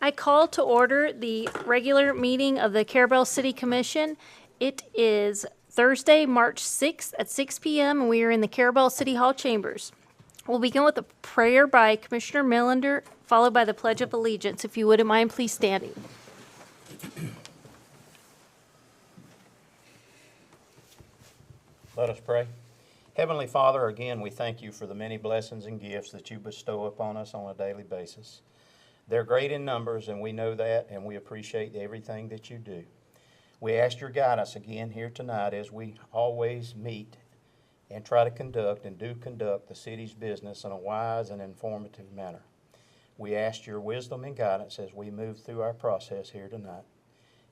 I call to order the regular meeting of the Carrabelle City Commission. It is Thursday, March 6th at 6 p.m., and we are in the Carrabelle City Hall chambers. We'll begin with a prayer by Commissioner Millender, followed by the Pledge of Allegiance. If you wouldn't mind, please standing. Let us pray. Heavenly Father, again, we thank you for the many blessings and gifts that you bestow upon us on a daily basis. They're great in numbers, and we know that, and we appreciate everything that you do. We ask your guidance again here tonight as we always meet and try to conduct and do conduct the city's business in a wise and informative manner. We ask your wisdom and guidance as we move through our process here tonight.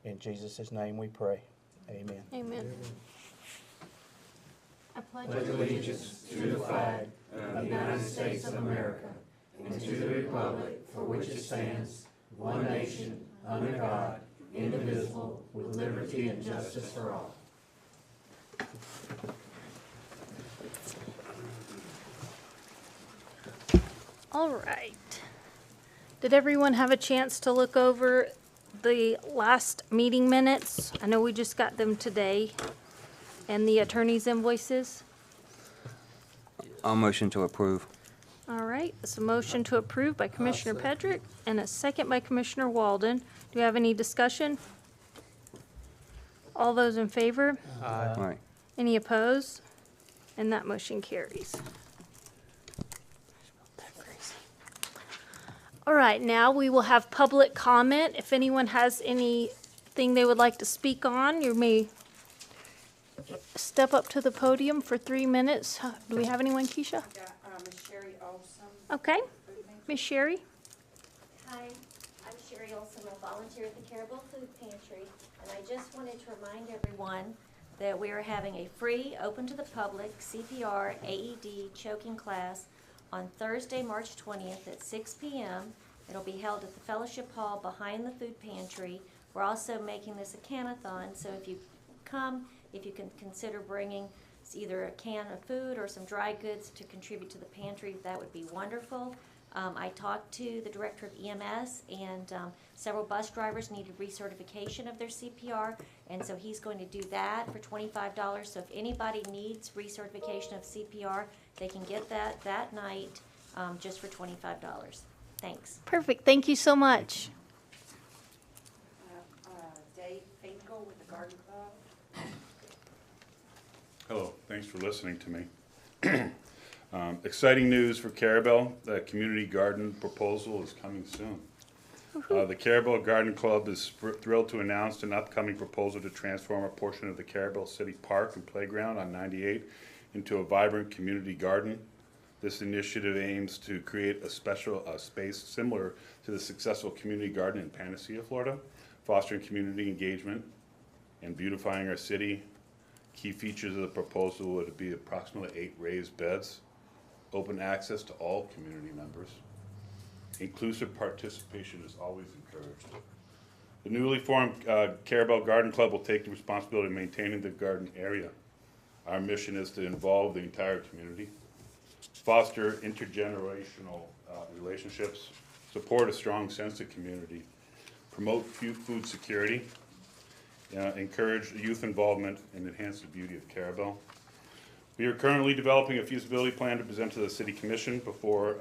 In Jesus' name we pray. Amen. Amen. I pledge allegiance to the flag of the United States of America and to the republic for which it stands, one nation, under God, indivisible, with liberty and justice for all. All right. Did everyone have a chance to look over the last meeting minutes? I know we just got them today. And the attorney's invoices? I'll motion to approve. All right, it's a motion to approve by Commissioner Pedrick and a second by Commissioner Walden. Do we have any discussion? All those in favor? Aye. Any opposed? And that motion carries. All right, now we will have public comment. If anyone has anything they would like to speak on, you may step up to the podium for 3 minutes. Do we have anyone, Keisha? Yeah, Ms. Sherry Olson. Okay. Ms. Sherry? Hi, I'm Sherry Olson. I volunteer at the Carrabelle Food Pantry, and I just wanted to remind everyone that we are having a free, open to the public CPR AED choking class on Thursday, March 20th at 6 p.m. It'll be held at the Fellowship Hall behind the food pantry. We're also making this a can-a-thon, so if you come, if you can consider bringing either a can of food or some dry goods to contribute to the pantry, that would be wonderful. I talked to the director of EMS, and several bus drivers needed recertification of their CPR, and so he's going to do that for $25. So if anybody needs recertification of CPR, they can get that night just for $25. Thanks. Perfect. Thank you so much. Dave Finkel with the Garden Club. Hello, thanks for listening to me. Exciting news for Carrabelle. The community garden proposal is coming soon. The Carrabelle Garden Club is thrilled to announce an upcoming proposal to transform a portion of the Carrabelle City Park and Playground on 98 into a vibrant community garden. This initiative aims to create a special space similar to the successful community garden in Panacea, Florida, fostering community engagement and beautifying our city. Key features of the proposal would be approximately 8 raised beds, open access to all community members. Inclusive participation is always encouraged. The newly formed Carrabelle Garden Club will take the responsibility of maintaining the garden area. Our mission is to involve the entire community, foster intergenerational relationships, support a strong sense of community, promote food security, encourage youth involvement, and enhance the beauty of Carrabelle. We are currently developing a feasibility plan to present to the City Commission before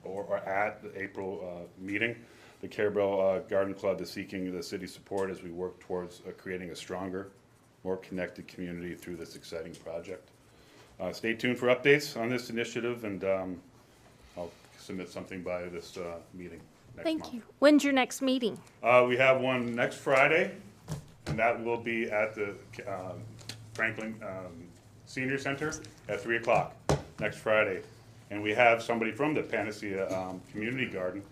or at the April meeting. The Carrabelle Garden Club is seeking the city's support as we work towards creating a stronger, more connected community through this exciting project. Stay tuned for updates on this initiative, and I'll submit something by this meeting next month. Thank you. When's your next meeting? We have one next Friday, and that will be at the Franklin Senior Center at 3 o'clock next Friday. And we have somebody from the Panacea Community Garden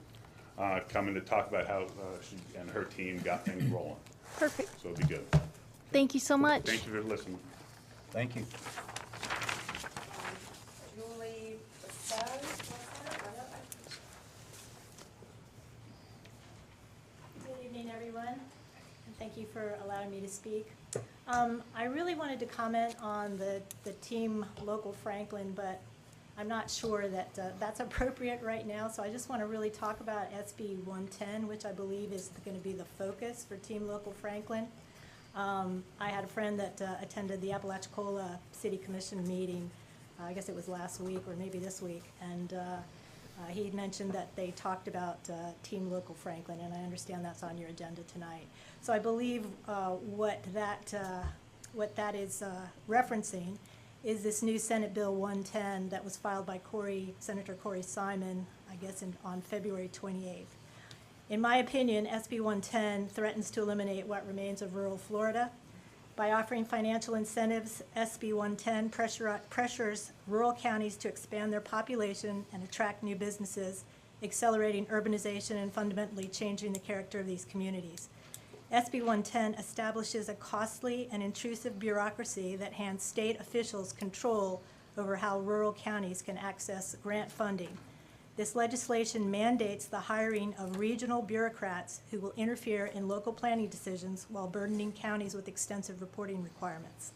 coming to talk about how she and her team got things rolling. Perfect. So it'll be good. Thank you so much. Thank you for listening. Thank you. Julie Bassett, Good evening, everyone, and thank you for allowing me to speak. I really wanted to comment on the team Local Franklin, but I'm not sure that that's appropriate right now, so I just want to really talk about SB 110, which I believe is going to be the focus for Team Local Franklin. I had a friend that attended the Apalachicola City Commission meeting, I guess it was last week or maybe this week, and he mentioned that they talked about Team Local Franklin, and I understand that's on your agenda tonight. So I believe what that is referencing is this new Senate Bill 110 that was filed by Senator Corey Simon, I guess on February 28th. In my opinion, SB 110 threatens to eliminate what remains of rural Florida. By offering financial incentives, SB 110 pressures rural counties to expand their population and attract new businesses, accelerating urbanization and fundamentally changing the character of these communities. SB 110 establishes a costly and intrusive bureaucracy that hands state officials control over how rural counties can access grant funding. This legislation mandates the hiring of regional bureaucrats who will interfere in local planning decisions while burdening counties with extensive reporting requirements.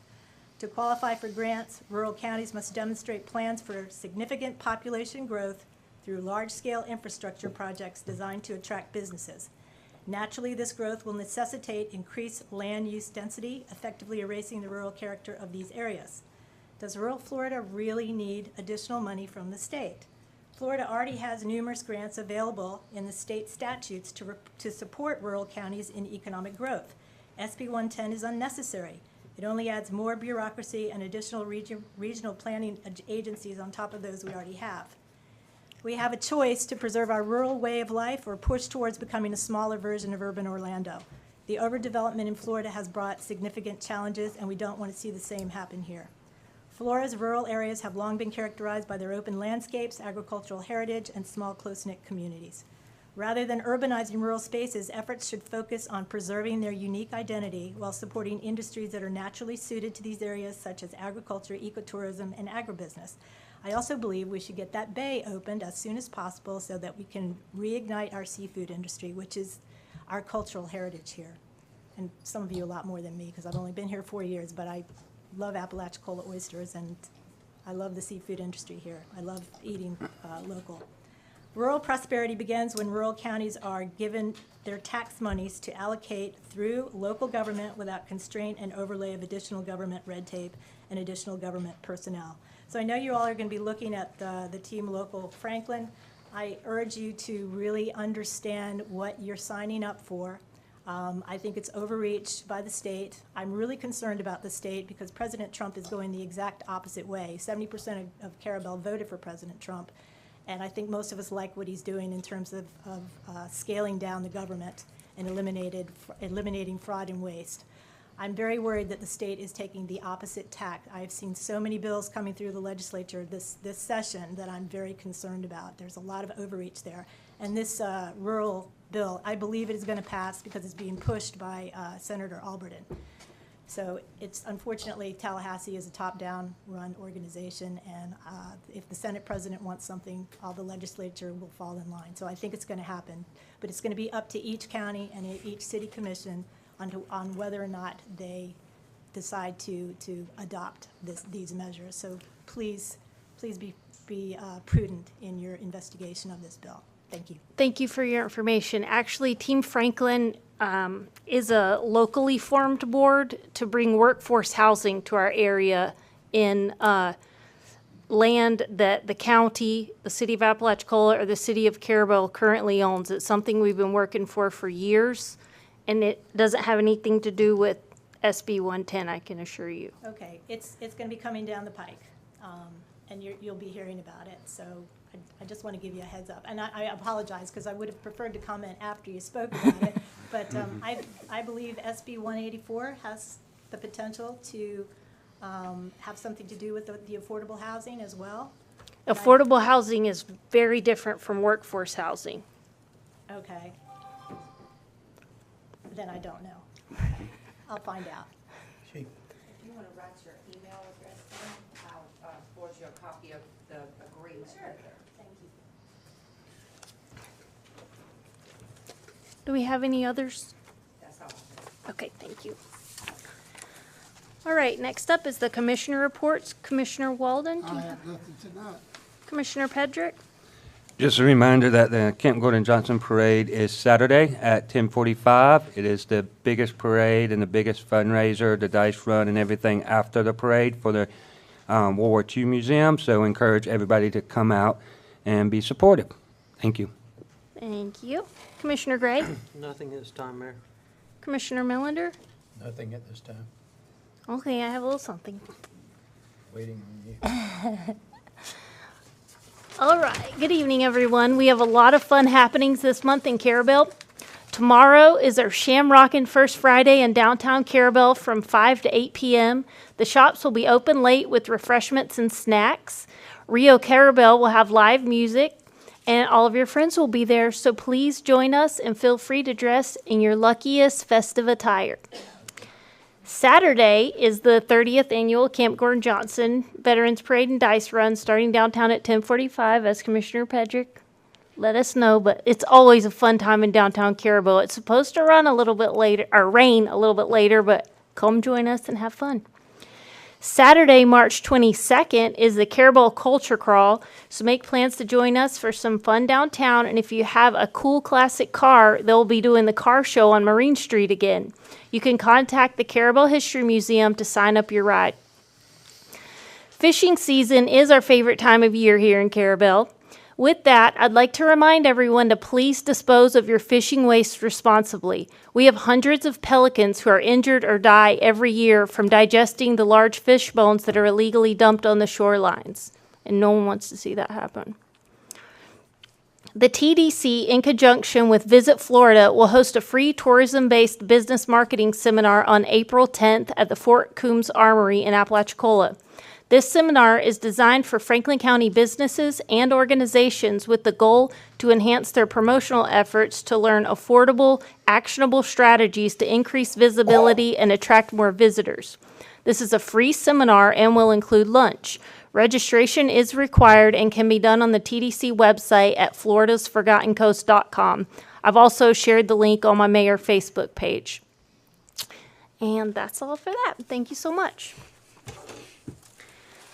To qualify for grants, rural counties must demonstrate plans for significant population growth through large-scale infrastructure projects designed to attract businesses. Naturally, this growth will necessitate increased land use density, effectively erasing the rural character of these areas. Does rural Florida really need additional money from the state? Florida already has numerous grants available in the state statutes to support rural counties in economic growth. SB 110 is unnecessary. It only adds more bureaucracy and additional regional planning agencies on top of those we already have. We have a choice to preserve our rural way of life or push towards becoming a smaller version of urban Orlando. The overdevelopment in Florida has brought significant challenges, and we don't want to see the same happen here. Florida's rural areas have long been characterized by their open landscapes, agricultural heritage, and small, close-knit communities. Rather than urbanizing rural spaces, efforts should focus on preserving their unique identity while supporting industries that are naturally suited to these areas, such as agriculture, ecotourism, and agribusiness. I also believe we should get that bay opened as soon as possible so that we can reignite our seafood industry, which is our cultural heritage here. And some of you a lot more than me, because I've only been here 4 years, but I love Apalachicola oysters, and I love the seafood industry here. I love eating local. Rural prosperity begins when rural counties are given their tax monies to allocate through local government without constraint and overlay of additional government red tape and additional government personnel. So I know you all are going to be looking at the Team Local Franklin. I urge you to really understand what you're signing up for. I think it's overreach by the state. I'm really concerned about the state because President Trump is going the exact opposite way. 70% of Carrabelle voted for President Trump, and I think most of us like what he's doing in terms of scaling down the government and eliminating fraud and waste. I'm very worried that the state is taking the opposite tack. I've seen so many bills coming through the legislature this session that I'm very concerned about. There's a lot of overreach there. And this rural bill, I believe it is going to pass because it's being pushed by Senator Alberton. So it's unfortunately, Tallahassee is a top-down run organization, and if the Senate president wants something, all the legislature will fall in line. So I think it's going to happen. But it's going to be up to each county and each city commission on whether or not they decide to adopt these measures. So please be prudent in your investigation of this bill. Thank you. Thank you for your information. Actually, Team Franklin is a locally formed board to bring workforce housing to our area in land that the county, the city of Apalachicola, or the city of Carrabelle currently owns. It's something we've been working for years, and it doesn't have anything to do with SB 110, I can assure you. Okay, it's going to be coming down the pike, and you'll be hearing about it. So I just want to give you a heads up. And I apologize because I would have preferred to comment after you spoke about it. But I believe SB 184 has the potential to have something to do with the affordable housing as well. Affordable housing is very different from workforce housing. Okay. Then I don't know. I'll find out. If you want to write your email address down, I'll forward you a copy of the agreement. Sure. Thank you. Do we have any others? That's all. Okay, thank you. All right, next up is the commissioner reports. Commissioner Walden, do I you have nothing tonight. Commissioner Pedrick? Just a reminder that the Camp Gordon Johnson Parade is Saturday at 10:45. It is the biggest parade and the biggest fundraiser, the dice run and everything after the parade for the World War II Museum. So encourage everybody to come out and be supportive. Thank you. Thank you. Commissioner Gray? Nothing this time, Mayor. Commissioner Millender? Nothing at this time. Okay, I have a little something. Waiting on you. All right, good evening, everyone. We have a lot of fun happenings this month in Carrabelle. Tomorrow is our Shamrockin' First Friday in downtown Carrabelle from 5 to 8 p.m. The shops will be open late with refreshments and snacks. Rio Carrabelle will have live music, and all of your friends will be there, so please join us and feel free to dress in your luckiest festive attire. Saturday is the 30th annual Camp Gordon Johnson Veterans Parade and Dice Run starting downtown at 10:45, as Commissioner Pedrick let us know, but it's always a fun time in downtown Carrabelle. It's supposed to run a little bit later, or rain a little bit later, but come join us and have fun. Saturday, March 22nd is the Carrabelle Culture Crawl, so make plans to join us for some fun downtown, and if you have a cool classic car, they'll be doing the car show on Marine Street again. You can contact the Carrabelle History Museum to sign up your ride. Fishing season is our favorite time of year here in Carrabelle. With that, I'd like to remind everyone to please dispose of your fishing waste responsibly. We have hundreds of pelicans who are injured or die every year from digesting the large fish bones that are illegally dumped on the shorelines, and no one wants to see that happen. The TDC, in conjunction with Visit Florida, will host a free tourism-based business marketing seminar on April 10th at the Fort Coombs Armory in Apalachicola. This seminar is designed for Franklin County businesses and organizations with the goal to enhance their promotional efforts to learn affordable, actionable strategies to increase visibility and attract more visitors. This is a free seminar and will include lunch. Registration is required and can be done on the TDC website at floridasforgottencoast.com. I've also shared the link on my mayor Facebook page. And that's all for that. Thank you so much.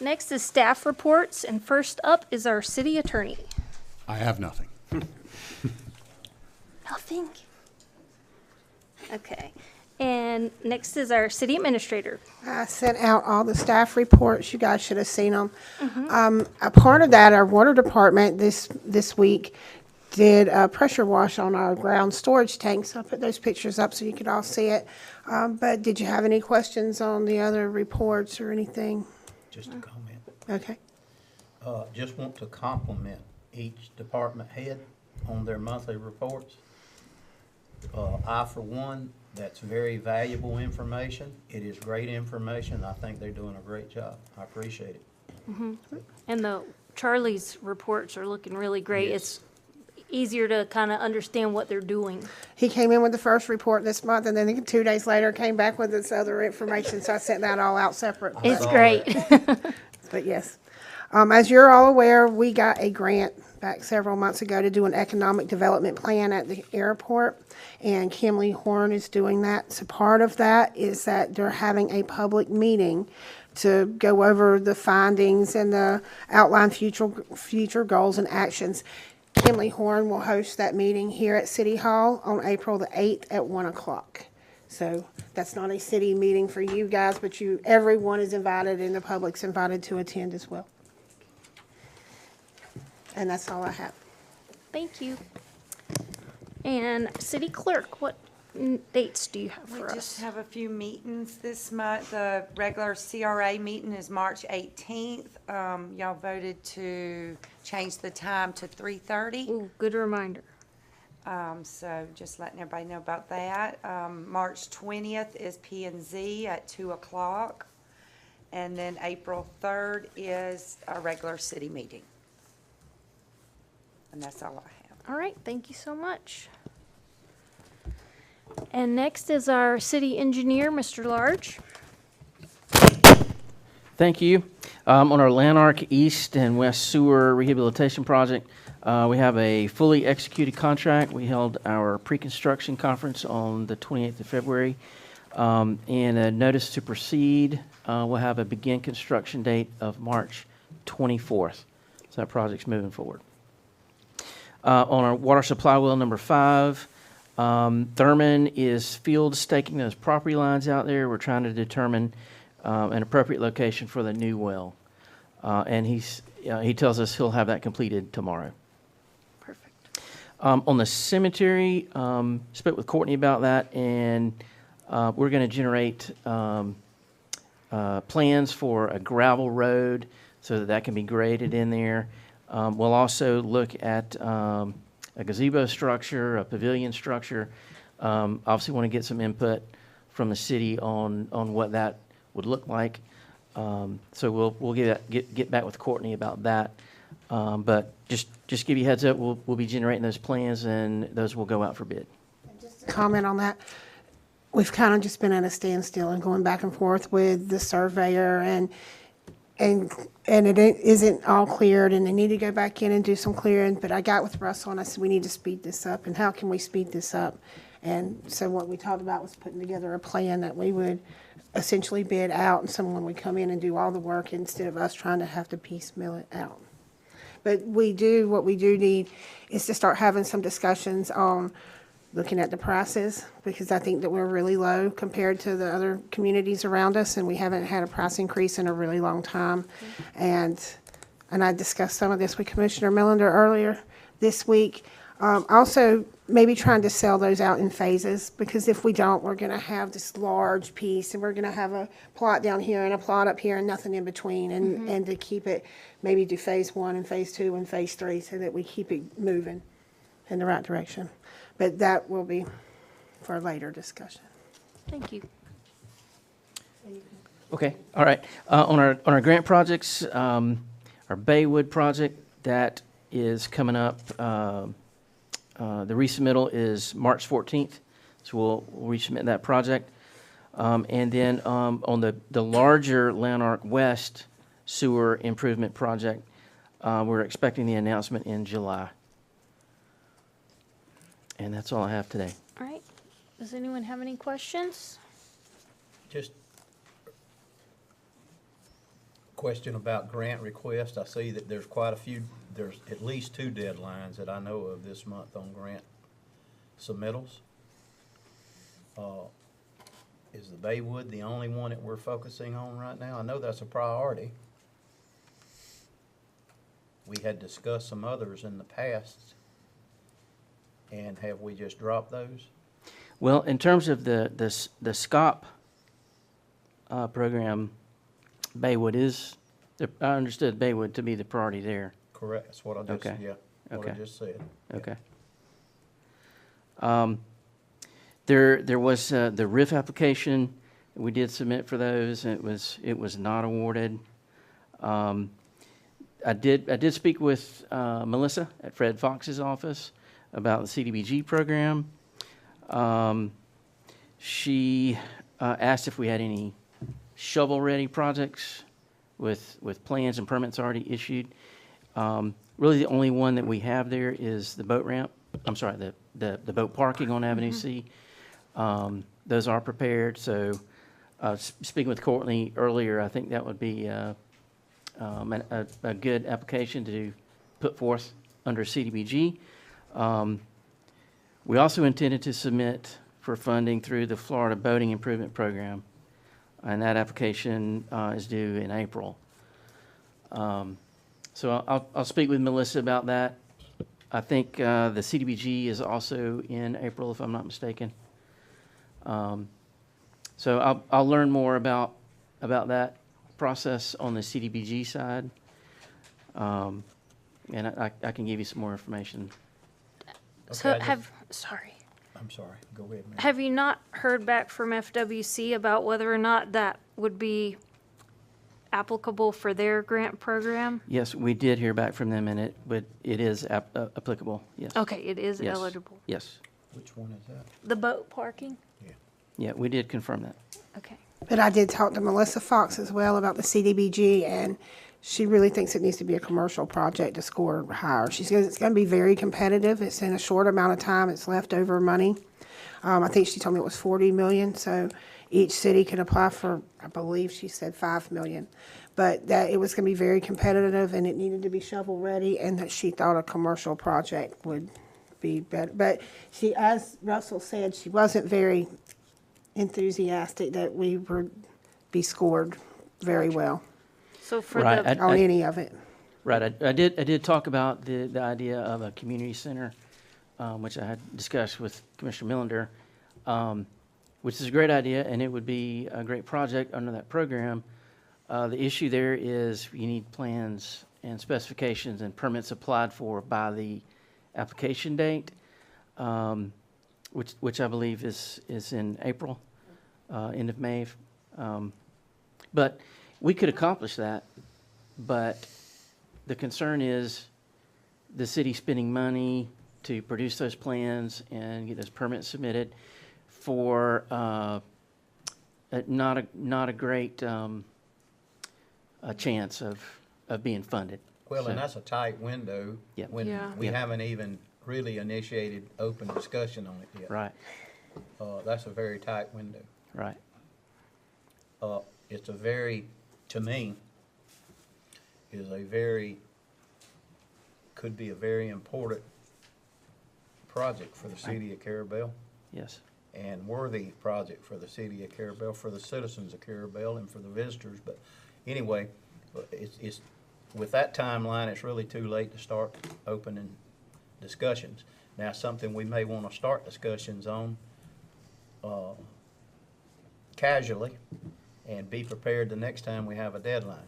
Next is staff reports, and first up is our city attorney. I have nothing. Nothing. Okay. And next is our city administrator. I sent out all the staff reports. You guys should have seen them. A part of that, our water department this week did a pressure wash on our ground storage tanks. I put those pictures up so you could all see it. But did you have any questions on the other reports or anything? Just a comment. Okay. Just want to compliment each department head on their monthly reports. I, for one, that's very valuable information. It is great information. I think they're doing a great job. I appreciate it. And Charlie's reports are looking really great. Yes. It's easier to kind of understand what they're doing. He came in with the first report this month, and then 2 days later came back with this other information, so I sent that all out separate. It's saw great. But yes, as you're all aware, we got a grant back several months ago to do an economic development plan at the airport, and Kimley Horn is doing that. So part of that is that they're having a public meeting to go over the findings and the outline future goals and actions. Kimley Horn will host that meeting here at City Hall on April the 8th at 1 o'clock. So that's not a city meeting for you guys, but everyone is invited and the public's invited to attend as well. And that's all I have. Thank you. And city clerk, what dates do you have We for just us? have a few meetings this month. The regular CRA meeting is March 18th. Y'all voted to change the time to 3:30. Ooh, good reminder. So just letting everybody know about that. March 20th is P&Z at 2 o'clock. And then April 3rd is a regular city meeting. And that's all I have. All right, thank you so much. And next is our city engineer, Mr. Large. Thank you. On our Lanark East and West Sewer Rehabilitation Project, we have a fully executed contract. We held our pre-construction conference on the 28th of February. And a notice to proceed, we'll have a begin construction date of March 24th. So that project's moving forward. On our water supply well number 5, Thurman is field staking those property lines out there. We're trying to determine an appropriate location for the new well. And he tells us he'll have that completed tomorrow. Perfect. On the cemetery, spoke with Courtney about that, and we're going to generate plans for a gravel road so that that can be graded in there. We'll also look at a gazebo structure, a pavilion structure. Obviously want to get some input from the city on what that would look like. So we'll get back with Courtney about that. But just give you a heads up, we'll be generating those plans, and those will go out for bid. Comment on that. We've kind of just been at a standstill and going back and forth with the surveyor, and it isn't all cleared, and they need to go back in and do some clearing. But I got with Russell and I said, we need to speed this up, and how can we speed this up? And so what we talked about was putting together a plan that we would essentially bid out, and someone would come in and do all the work instead of us trying to have to piecemeal it out. But what we do need is to start having some discussions on looking at the prices, because I think that we're really low compared to the other communities around us, and we haven't had a price increase in a really long time. And I discussed some of this with Commissioner Millender earlier this week. Also, maybe trying to sell those out in phases, because if we don't, we're going to have this large piece, and we're going to have a plot down here and a plot up here and nothing in between. And to keep it, maybe do phase 1 and phase 2 and phase 3 so that we keep it moving in the right direction. But that will be for a later discussion. Thank you. Okay, all right. On our grant projects, our Baywood project, that is coming up. The resubmittal is March 14th, so we'll resubmit that project. And then on the larger Lanark West sewer improvement project, we're expecting the announcement in July. And that's all I have today. All right. Does anyone have any questions? Just question about grant request. I see that there's quite a few, there's at least 2 deadlines that I know of this month on grant submittals. Is the Baywood the only one that we're focusing on right now? I know that's a priority. We had discussed some others in the past, and have we just dropped those? Well, in terms of the SCOP program, Baywood is, I understood Baywood to be the priority there. Correct, that's what I just, Okay. yeah, what I Okay. just said. Okay. There was the RIF application. We did submit for those, and it was not awarded. I did speak with Melissa at Fred Fox's office about the CDBG program. She asked if we had any shovel-ready projects with plans and permits already issued. Really, the only one that we have there is the boat ramp. I'm sorry, the boat parking on Avenue C. Those are prepared. So, speaking with Courtney earlier, I think that would be a good application to put forth under CDBG. We also intended to submit for funding through the Florida Boating Improvement Program, and that application is due in April. So I'll speak with Melissa about that. I think the CDBG is also in April, if I'm not mistaken. So I'll learn more about that process on the CDBG side, and I can give you some more information. So Okay, I'm sorry, go ahead, ma'am. have you not heard back from FWC about whether or not that would be applicable for their grant program? Yes, we did hear back from them, but it is applicable, yes. Okay, it is Yes. eligible. Yes. Which one is that? The boat parking? Yeah, we did confirm that. Okay. But I did talk to Melissa Fox as well about the CDBG, and she really thinks it needs to be a commercial project to score higher. She says it's going to be very competitive. It's in a short amount of time. It's leftover money. I think she told me it was $40 million. So each city could apply for, I believe she said 5 million. But that it was going to be very competitive and it needed to be shovel-ready, and that she thought a commercial project would be better. But she, as Russell said, she wasn't very enthusiastic that we would be scored very well So for Right, the, on any of it. Right, I did talk about the idea of a community center, which I had discussed with Commissioner Millender, which is a great idea, and it would be a great project under that program. The issue there is you need plans and specifications and permits applied for by the application date, which I believe is in April, end of May. But we could accomplish that, but the concern is the city spending money to produce those plans and get those permits submitted for not a great chance of being funded. Well, and So- that's a tight window. Yep. When Yeah. we Yep. haven't even really initiated open discussion on it yet. Right, That's a very tight window. right. It's a very, to me, could be a very important project for the city of Carrabelle, Yes. and worthy project for the city of Carrabelle, for the citizens of Carrabelle, and for the visitors. But anyway, it's with that timeline, it's really too late to start opening discussions. Now, something we may want to start discussions on casually, and be prepared the next time we have a deadline.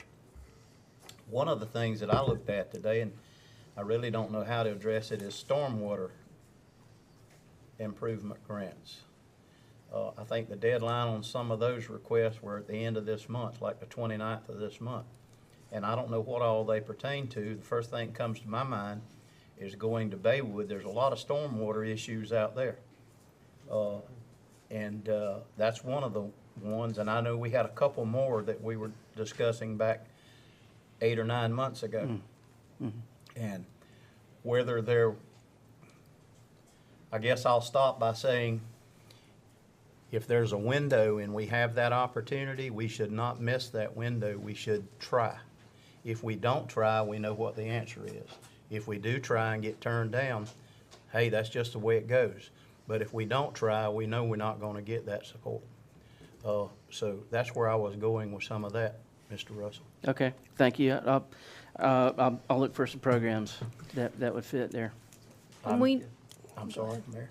One of the things that I looked at today, and I really don't know how to address it, is stormwater improvement grants. I think the deadline on some of those requests were at the end of this month, like the 29th of this month. And I don't know what all they pertain to. The first thing that comes to my mind is going to Baywood. There's a lot of stormwater issues out there. And that's one of the ones, and I know we had a couple more that we were discussing back 8 or 9 months ago. And whether they're, I guess I'll stop by saying, if there's a window and we have that opportunity, we should not miss that window. We should try. If we don't try, we know what the answer is. If we do try and get turned down, hey, that's just the way it goes. But if we don't try, we know we're not going to get that support. So that's where I was going with some of that, Mr. Russell. Okay, thank you. I'll look for some programs that would fit there. I'm sorry, Mayor.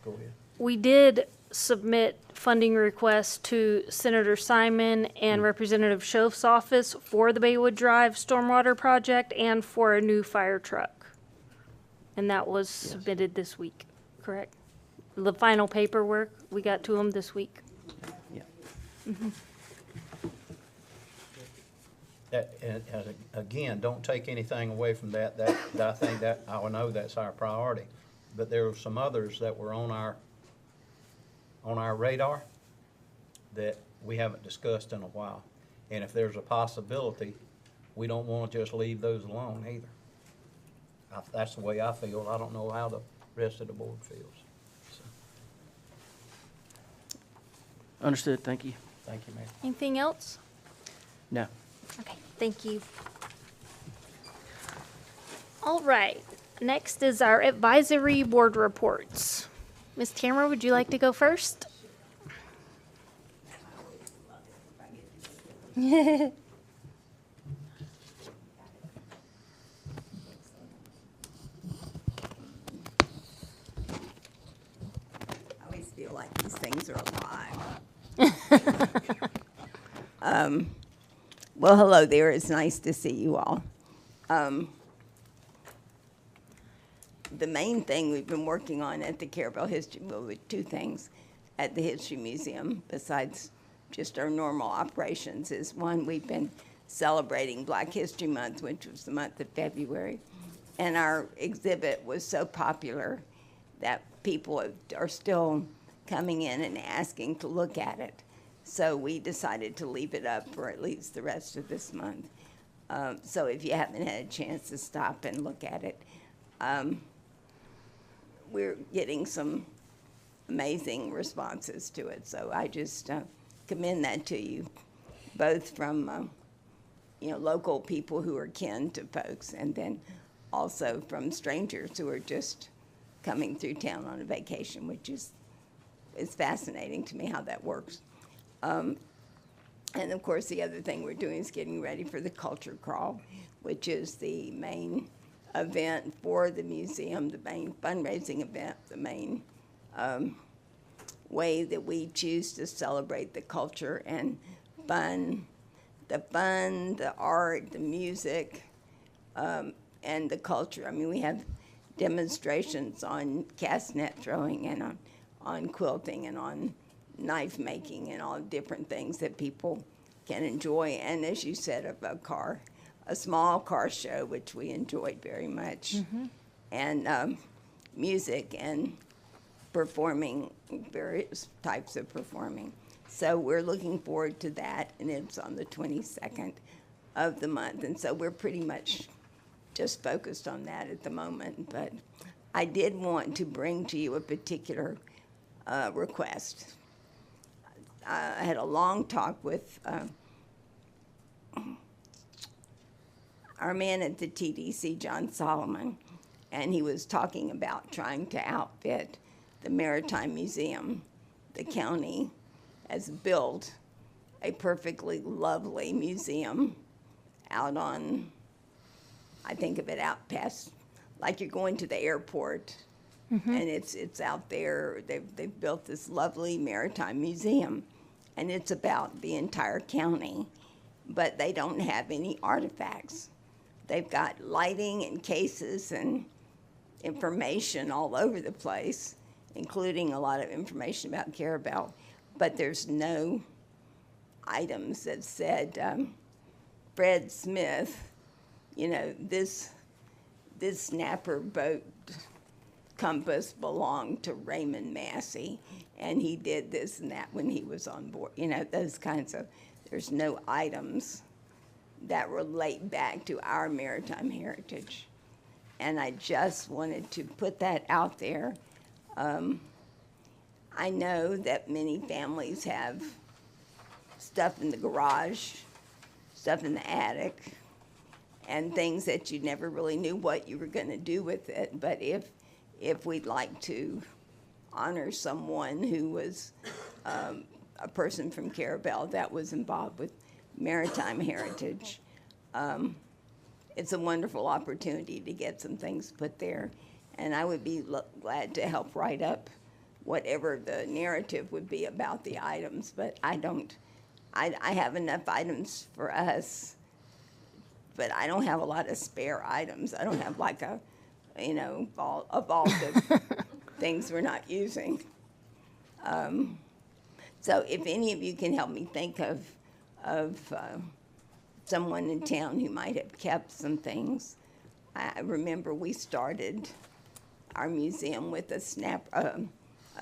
Go ahead. we did submit funding requests to Senator Simon and Representative Schoaf's office for the Baywood Drive Stormwater Project and for a new fire truck. And that was submitted this week, correct? The final paperwork, we got to them this week. Yeah. And again, don't take anything away from that. I think that, I know that's our priority. But there were some others that were on our radar that we haven't discussed in a while. And if there's a possibility, we don't want to just leave those alone either. That's the way I feel. I don't know how the rest of the board feels. So, Understood, thank you. thank you, Mayor. Anything else? No. Okay, thank you. All right, next is our advisory board reports. Ms. Tamara, would you like to go first? I always feel like these things are alive. Well, hello there. It's nice to see you all. The main thing we've been working on at the Carrabelle History, well, two things at the History Museum, besides just our normal operations, is one, we've been celebrating Black History Month, which was the month of February. And our exhibit was so popular that people are still coming in and asking to look at it. So we decided to leave it up for at least the rest of this month. So if you haven't had a chance to stop and look at it, we're getting some amazing responses to it. So I just commend that to you, both from, local people who are kin to folks, and then also from strangers who are just coming through town on a vacation, which is fascinating to me how that works. And of course, the other thing we're doing is getting ready for the Culture Crawl, which is the main event for the museum, the main fundraising event, the main way that we choose to celebrate the culture and the art, the music, and the culture. I mean, we have demonstrations on castanet throwing and on quilting and on knife making and all different things that people can enjoy. And as you said, a small car show, which we enjoyed very much, and music and performing, various types of performing. So we're looking forward to that, and it's on the 22nd of the month. And so we're pretty much just focused on that at the moment. But I did want to bring to you a particular request. I had a long talk with our man at the TDC, John Solomon, and he was talking about trying to outfit the Maritime Museum. The county has built a perfectly lovely museum out on, I think of it out past, like you're going to the airport, and it's out there. They've built this lovely maritime museum, and it's about the entire county, but they don't have any artifacts. They've got lighting and cases and information all over the place, including a lot of information about Carrabelle, but there's no items that said, Fred Smith, this snapper boat compass belonged to Raymond Massey, and he did this and that when he was on board. Those kinds of, there's no items that relate back to our maritime heritage. And I just wanted to put that out there. I know that many families have stuff in the garage, stuff in the attic, and things that you never really knew what you were going to do with it. But if we'd like to honor someone who was a person from Carrabelle that was involved with maritime heritage, it's a wonderful opportunity to get some things put there. And I would be glad to help write up whatever the narrative would be about the items. But I have enough items for us, but I don't have a lot of spare items. I don't have like a vault of things we're not using. So if any of you can help me think of someone in town who might have kept some things. I remember we started our museum with a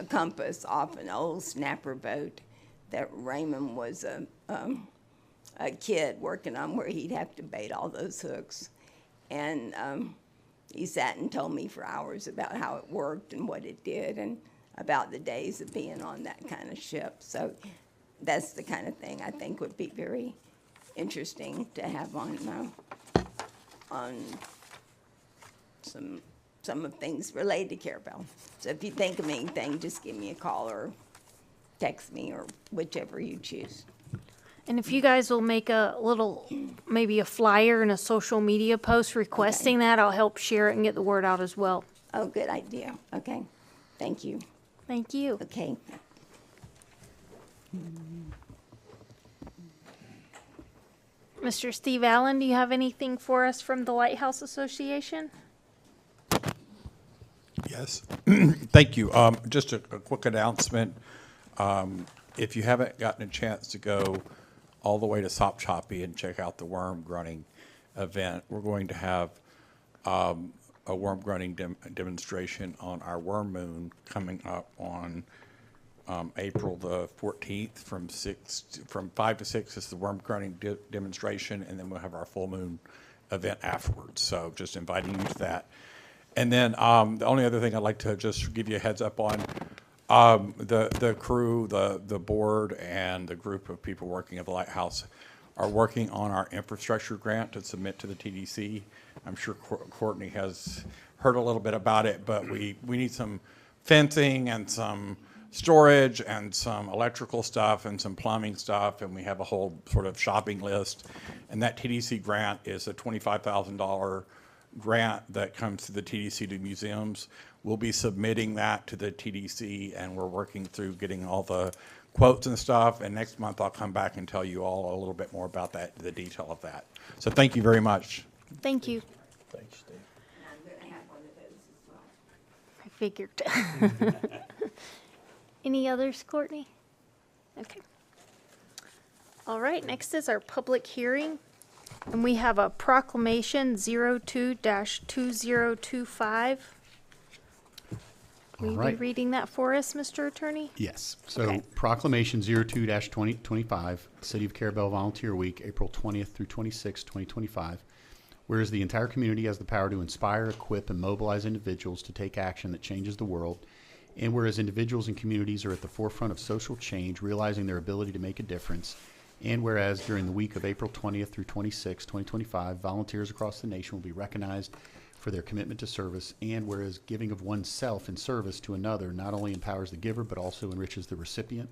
compass off an old snapper boat that Raymond was a kid working on, where he'd have to bait all those hooks. And he sat and told me for hours about how it worked and what it did and about the days of being on that kind of ship. So that's the kind of thing I think would be very interesting to have on some of things related to Carrabelle. So if you think of anything, just give me a call or text me or whichever you choose. And if you guys will make maybe a flyer and a social media post requesting that, I'll help share it and get the word out as well. Oh, good idea. Okay. Thank you. Thank you. Okay. Mr. Steve Allen, do you have anything for us from the Lighthouse Association? Yes. Thank you. Just a quick announcement. If you haven't gotten a chance to go all the way to Sop Choppy and check out the worm grunting event, we're going to have a worm grunting demonstration on our worm moon coming up on April the 14th from 5 to 6 is the worm grunting demonstration, and then we'll have our full moon event afterwards. So just inviting you to that. And then the only other thing I'd like to just give you a heads up on, The crew, the board, and the group of people working at the Lighthouse are working on our infrastructure grant to submit to the TDC. I'm sure Courtney has heard a little bit about it, but we need some fencing and some storage and some electrical stuff and some plumbing stuff, and we have a whole sort of shopping list. And that TDC grant is a $25,000 grant that comes to the TDC to museums. We'll be submitting that to the TDC, and we're working through getting all the quotes and stuff. And next month, I'll come back and tell you all a little bit more about that, the detail of that. So thank you very much. Thank you. Thanks, Steve. And I'm going to have one of those as well. I figured. Any others, Courtney? Okay. All right, next is our public hearing. And we have a proclamation 02-2025. Will you be right. reading that for us, Mr. Attorney? Yes. So Okay. Proclamation 02-2025, City of Carrabelle Volunteer Week, April 20th through 26th, 2025. Whereas the entire community has the power to inspire, equip, and mobilize individuals to take action that changes the world. And whereas individuals and communities are at the forefront of social change, realizing their ability to make a difference. And whereas during the week of April 20th through 26th, 2025, volunteers across the nation will be recognized for their commitment to service. And whereas giving of oneself in service to another not only empowers the giver, but also enriches the recipient.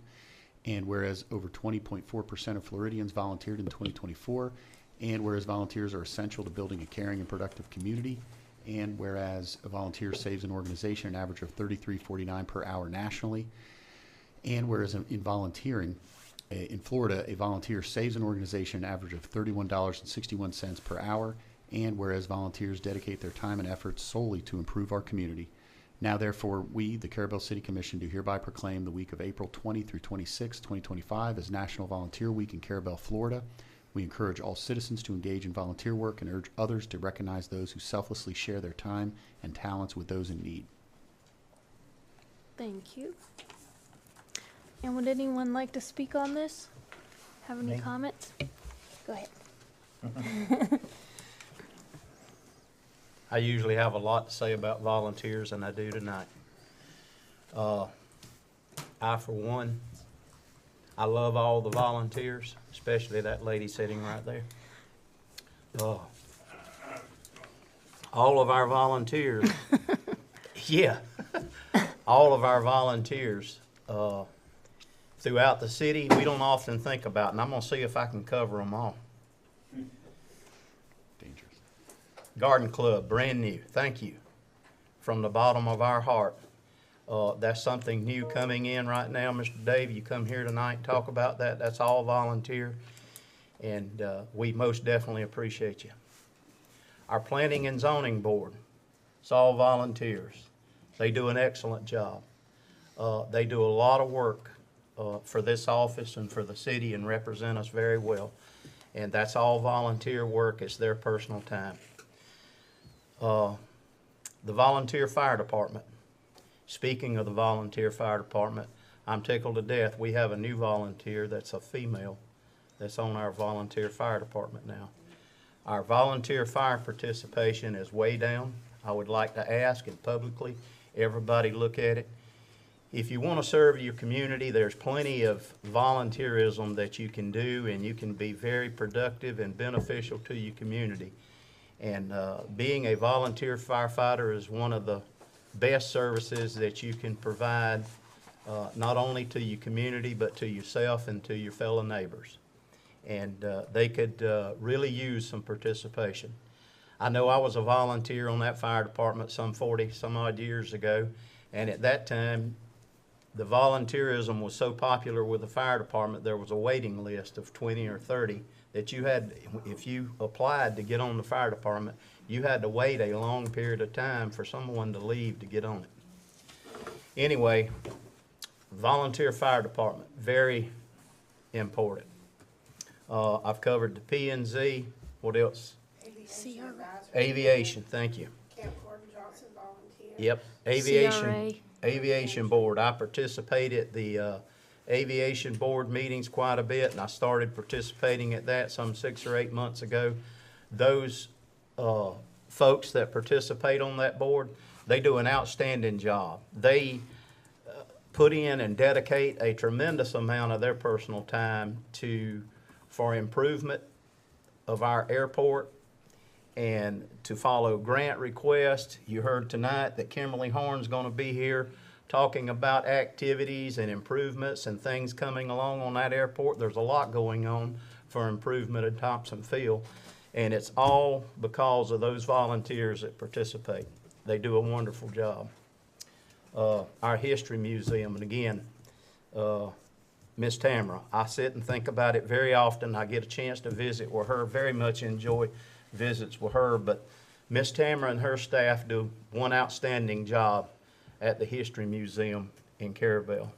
And whereas over 20.4% of Floridians volunteered in 2024. And whereas volunteers are essential to building a caring and productive community. And whereas a volunteer saves an organization an average of $33.49 per hour nationally. And whereas in volunteering, in Florida, a volunteer saves an organization an average of $31.61 per hour. And whereas volunteers dedicate their time and efforts solely to improve our community. Now, therefore, we, the Carrabelle City Commission, do hereby proclaim the week of April 20 through 26, 2025 as National Volunteer Week in Carrabelle, Florida. We encourage all citizens to engage in volunteer work and urge others to recognize those who selflessly share their time and talents with those in need. Thank you. And would anyone like to speak on this? Have any Me? comments? Go ahead. I usually have a lot to say about volunteers, and I do tonight. I, for one, I love all the volunteers, especially that lady sitting right there. All of our volunteers, yeah, all of our volunteers throughout the city, we don't often think about, and I'm going to see if I can cover them all. Dangerous. Garden Club, brand new. Thank you from the bottom of our heart. That's something new coming in right now, Mr. Dave. You come here tonight and talk about that. That's all volunteer, and we most definitely appreciate you. Our Planning and Zoning Board, it's all volunteers. They do an excellent job. They do a lot of work for this office and for the city and represent us very well. And that's all volunteer work. It's their personal time. The Volunteer Fire Department. Speaking of the Volunteer Fire Department, I'm tickled to death. We have a new volunteer that's a female that's on our Volunteer Fire Department now. Our volunteer fire participation is way down. I would like to ask, and publicly, everybody look at it. If you want to serve your community, there's plenty of volunteerism that you can do, and you can be very productive and beneficial to your community. And being a volunteer firefighter is one of the best services that you can provide, not only to your community, but to yourself and to your fellow neighbors. And they could really use some participation. I know I was a volunteer on that fire department some 40 some odd years ago, and at that time, the volunteerism was so popular with the fire department, there was a waiting list of 20 or 30 that you had, if you applied to get on the fire department, you had to wait a long period of time for someone to leave to get on it. Anyway, volunteer fire department, very important. I've covered the P&Z. What else? Aviation, thank you. Camp Gordon Johnson volunteer. Yep, Aviation Board. I participate at the Aviation Board meetings quite a bit, and I started participating at that some 6 or 8 months ago. Those folks that participate on that board, they do an outstanding job. They put in and dedicate a tremendous amount of their personal time for improvement of our airport and to follow grant requests. You heard tonight that Kimberly Horn's going to be here talking about activities and improvements and things coming along on that airport. There's a lot going on for improvement at Thompson Field, and it's all because of those volunteers that participate. They do a wonderful job. Our History Museum, and again, Miss Tamara, I sit and think about it very often. I get a chance to visit with her, very much enjoy visits with her, but Miss Tamara and her staff do one outstanding job at the History Museum in Carrabelle.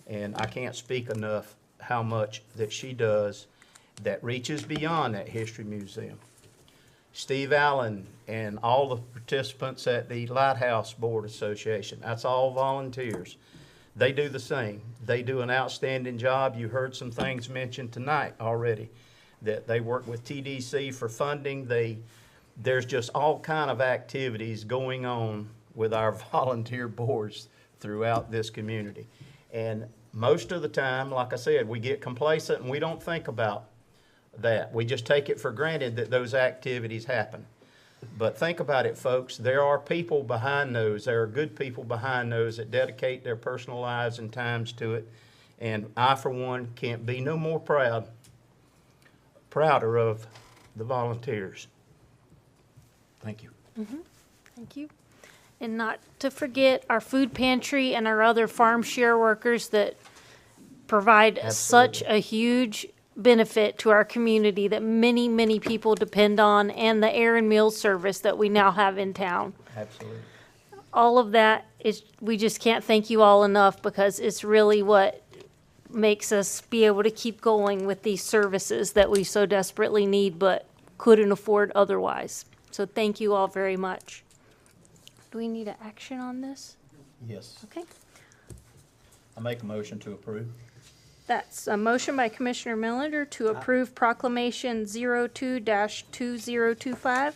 And I can't speak enough how much that she does that reaches beyond that History Museum. Steve Allen and all the participants at the Lighthouse Board Association, that's all volunteers. They do the same. They do an outstanding job. You heard some things mentioned tonight already, that they work with TDC for funding. There's just all kind of activities going on with our volunteer boards throughout this community. And most of the time, like I said, we get complacent and we don't think about that. We just take it for granted that those activities happen. But think about it, folks. There are people behind those. There are good people behind those that dedicate their personal lives and times to it. And I, for one, can't be no more prouder of the volunteers. Thank you. Thank you. And not to forget our food pantry and our other farm share workers that provide such a huge benefit to our community that many, many people depend on, and the air and meal service that we now have in town. Absolutely. All of that is, we just can't thank you all enough, because it's really what makes us be able to keep going with these services that we so desperately need but couldn't afford otherwise. So thank you all very much. Do we need an action on this? Yes. Okay. I make a motion to approve. That's a motion by Commissioner Millender to approve Proclamation 02-2025. I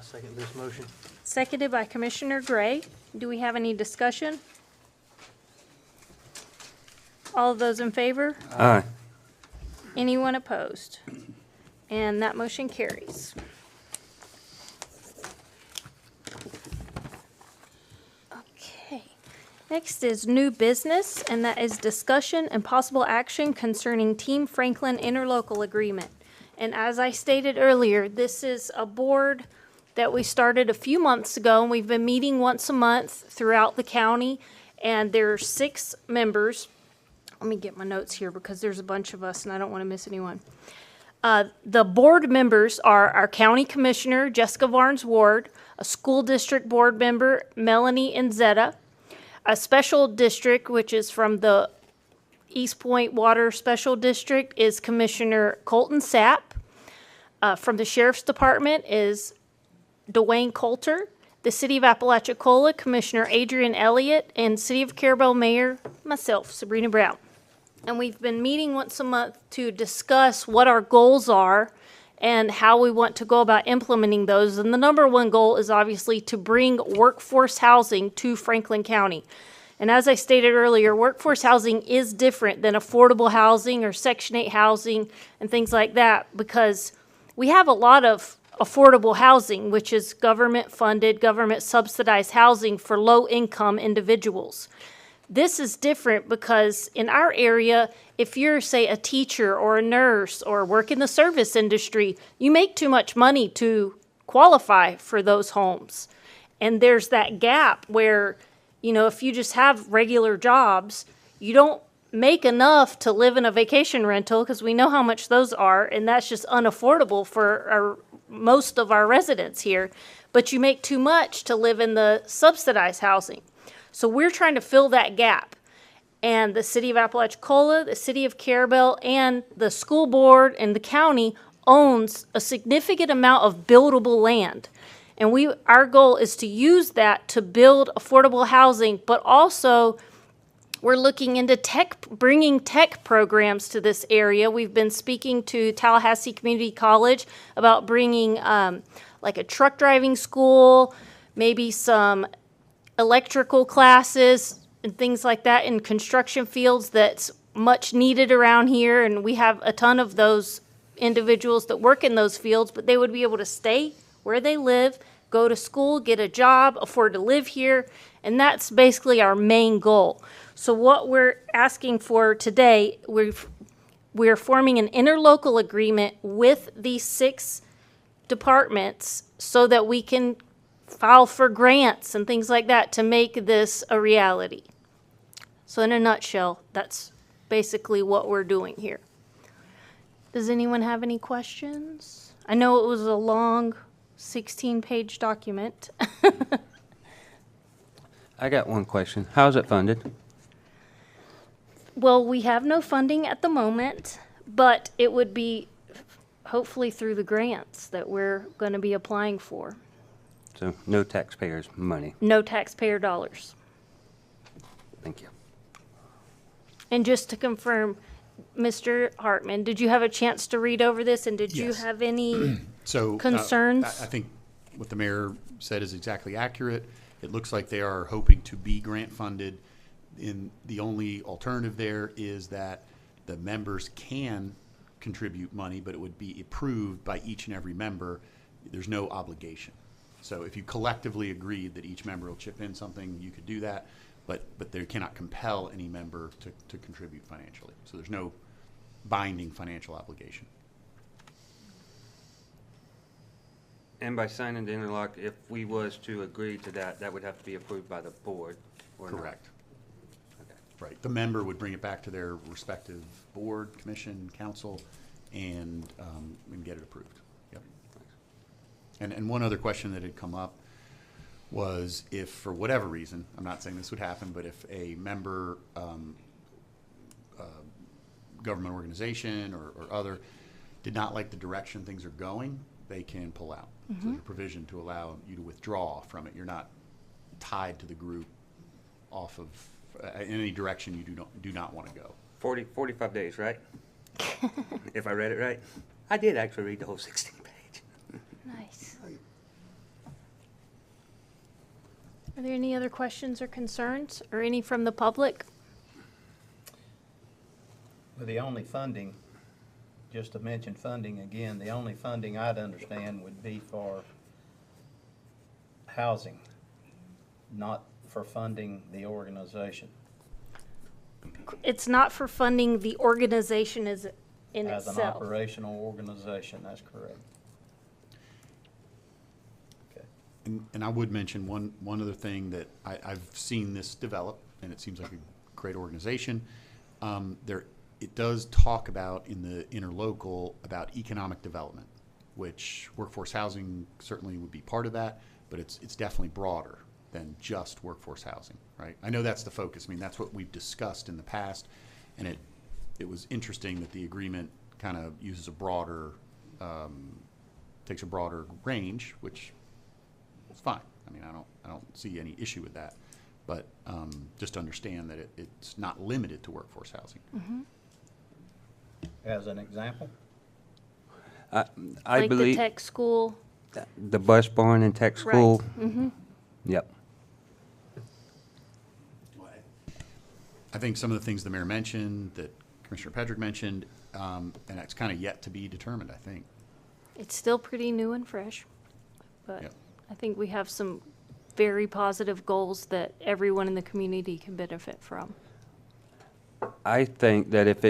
second this motion. Seconded by Commissioner Gray. Do we have any discussion? All of those in favor? Aye. Anyone opposed? And that motion carries. Okay. Next is new business, and that is discussion and possible action concerning Team Franklin interlocal agreement. And as I stated earlier, this is a board that we started a few months ago, and we've been meeting once a month throughout the county, and there are 6 members. Let me get my notes here because there's a bunch of us and I don't want to miss anyone. The board members are our county commissioner, Jessica Varnes Ward, a school district board member, Melanie Nzetta, a special district, which is from the East Point Water Special District, is Commissioner Colton Sapp. From the Sheriff's Department is Dwayne Coulter. The City of Apalachicola, Commissioner Adrian Elliott, and City of Carrabelle Mayor, myself, Sabrina Brown. And we've been meeting once a month to discuss what our goals are and how we want to go about implementing those. And the number one goal is obviously to bring workforce housing to Franklin County. And as I stated earlier, workforce housing is different than affordable housing or Section 8 housing and things like that, because we have a lot of affordable housing, which is government-funded, government-subsidized housing for low-income individuals. This is different because in our area, if you're, say, a teacher or a nurse or work in the service industry, you make too much money to qualify for those homes. And there's that gap where, you know, if you just have regular jobs, you don't make enough to live in a vacation rental, because we know how much those are, and that's just unaffordable for most of our residents here. But you make too much to live in the subsidized housing. So we're trying to fill that gap. And the City of Apalachicola, the City of Carrabelle, and the school board and the county owns a significant amount of buildable land. And our goal is to use that to build affordable housing, but also we're looking into bringing tech programs to this area. We've been speaking to Tallahassee Community College about bringing like a truck driving school, maybe some electrical classes, and things like that in construction fields that's much needed around here, and we have a ton of those individuals that work in those fields, but they would be able to stay where they live, go to school, get a job, afford to live here, and that's basically our main goal. So what we're asking for today, we're forming an interlocal agreement with these 6 departments so that we can file for grants and things like that to make this a reality. So in a nutshell, that's basically what we're doing here. Does anyone have any questions? I know it was a long 16-page document. I got one question. How is it funded? Well, we have no funding at the moment, but it would be hopefully through the grants that we're going to be applying for. So no taxpayers' money. No taxpayer dollars. Thank you. And just to confirm, Mr. Hartman, did you have a chance to read over this, and did you Yes. have any So concerns? I think what the mayor said is exactly accurate. It looks like they are hoping to be grant funded. The only alternative there is that the members can contribute money, but it would be approved by each and every member. There's no obligation. So if you collectively agreed that each member will chip in something, you could do that, but they cannot compel any member to contribute financially. So there's no binding financial obligation. And by signing the interlock, if we was to agree to that, that would have to be approved by the board, or not? Correct. Okay. Right. The member would bring it back to their respective board, commission, council, and get it approved. Yep. And one other question that had come up was if, for whatever reason, I'm not saying this would happen, but if a member, government organization or other, did not like the direction things are going, they can pull out. So there's a provision to allow you to withdraw from it. You're not tied to the group off of in any direction you do not want to go. 45 days, right? If I read it right. I did actually read the whole 16-page. Nice. Are there any other questions or concerns, or any from the public? Well, the only funding, just to mention funding again, the only funding I'd understand would be for housing, not for funding the organization. It's not for funding the organization in As an itself. operational organization, that's correct. Okay. And I would mention one other thing that I've seen this develop, and it seems like a great organization. It does talk about in the interlocal about economic development, which workforce housing certainly would be part of that, but it's definitely broader than just workforce housing, right? I know that's the focus. I mean, that's what we've discussed in the past, and it was interesting that the agreement kind of uses a broader, takes a broader range, which is fine. I mean, I don't see any issue with that, but just understand that it's not limited to workforce housing. Mm-hmm. As an example? I Like the believe tech school. the bus barn and tech school. Mm-hmm. Yep. I think some of the things the mayor mentioned, that Commissioner Pedrick mentioned, and that's kind of yet to be determined, I think. It's still pretty new and fresh, but Yep. I think we have some very positive goals that everyone in the community can benefit from. I think that if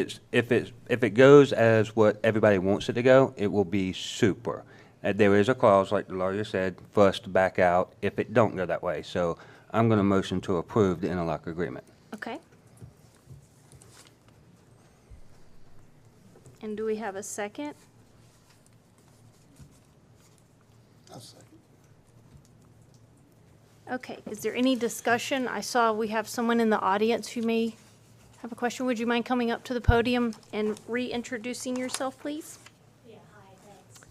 it goes as what everybody wants it to go, it will be super. There is a clause, like the lawyer said, for us to back out if it don't go that way. So I'm going to motion to approve the interlock agreement. Okay. And do we have a second? I'll second. Okay, is there any discussion? I saw we have someone in the audience who may have a question. Would you mind coming up to the podium and reintroducing yourself, please? Yeah, hi, thanks.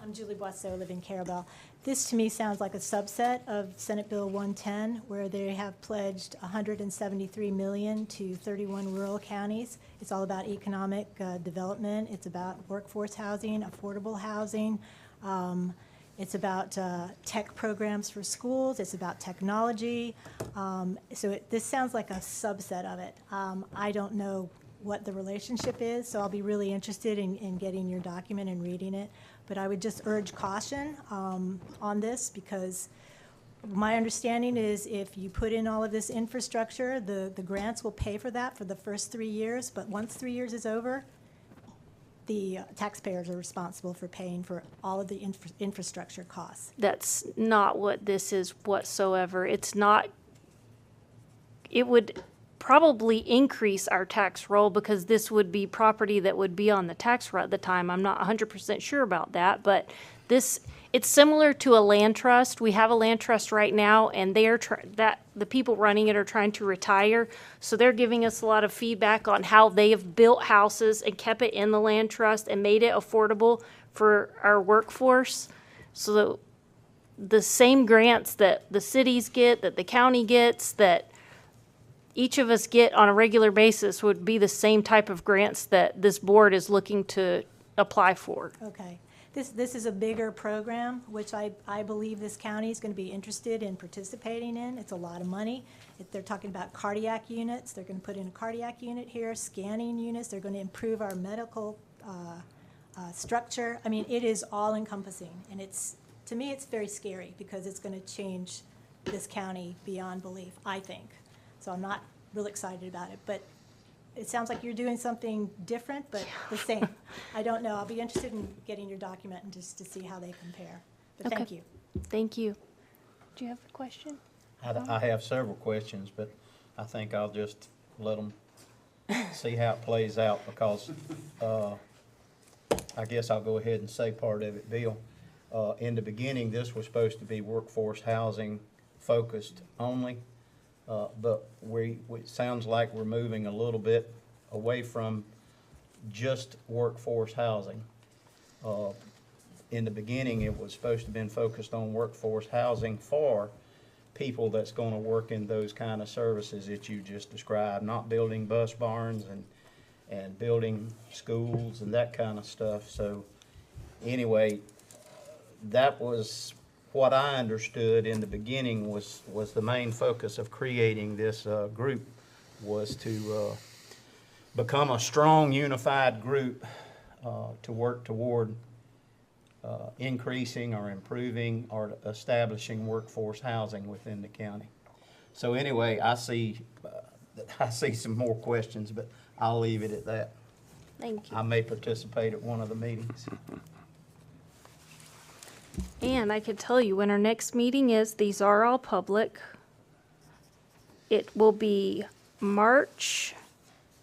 I'm Julie Boisseau, I live in Carrabelle. This, to me, sounds like a subset of Senate Bill 110, where they have pledged $173 million to 31 rural counties. It's all about economic development. It's about workforce housing, affordable housing. It's about tech programs for schools. It's about technology. This sounds like a subset of it. I don't know what the relationship is, so I'll be really interested in getting your document and reading it. But I would just urge caution on this, because my understanding is if you put in all of this infrastructure, the grants will pay for that for the first 3 years, but once 3 years is over, the taxpayers are responsible for paying for all of the infrastructure costs. That's not what this is whatsoever. It's not, it would probably increase our tax roll because this would be property that would be on the tax roll at the time. I'm not 100% sure about that, but it's similar to a land trust. We have a land trust right now, and the people running it are trying to retire. So they're giving us a lot of feedback on how they have built houses and kept it in the land trust and made it affordable for our workforce. So the same grants that the cities get, that the county gets, that each of us get on a regular basis would be the same type of grants that this board is looking to apply for. Okay. This is a bigger program, which I believe this county is going to be interested in participating in. It's a lot of money. They're talking about cardiac units. They're going to put in a cardiac unit here, scanning units. They're going to improve our medical structure. I mean, it is all encompassing, and to me, it's very scary because it's going to change this county beyond belief, I think. So I'm not real excited about it, but it sounds like you're doing something different, but the same. I don't know. I'll be interested in getting your document and just to see how they compare. But Okay. thank you. Thank you. Do you have a question? I have several questions, but I think I'll just let them see how it plays out because I guess I'll go ahead and say part of it, Bill. In the beginning, this was supposed to be workforce housing focused only. But it sounds like we're moving a little bit away from just workforce housing. In the beginning, it was supposed to have been focused on workforce housing for people that's going to work in those kind of services that you just described, not building bus barns and building schools and that kind of stuff. So anyway, that was what I understood in the beginning was the main focus of creating this group was to become a strong, unified group to work toward increasing or improving or establishing workforce housing within the county. So anyway, I see some more questions, but I'll leave it at that. Thank you. I may participate at one of the meetings. And I can tell you when our next meeting is, these are all public. It will be March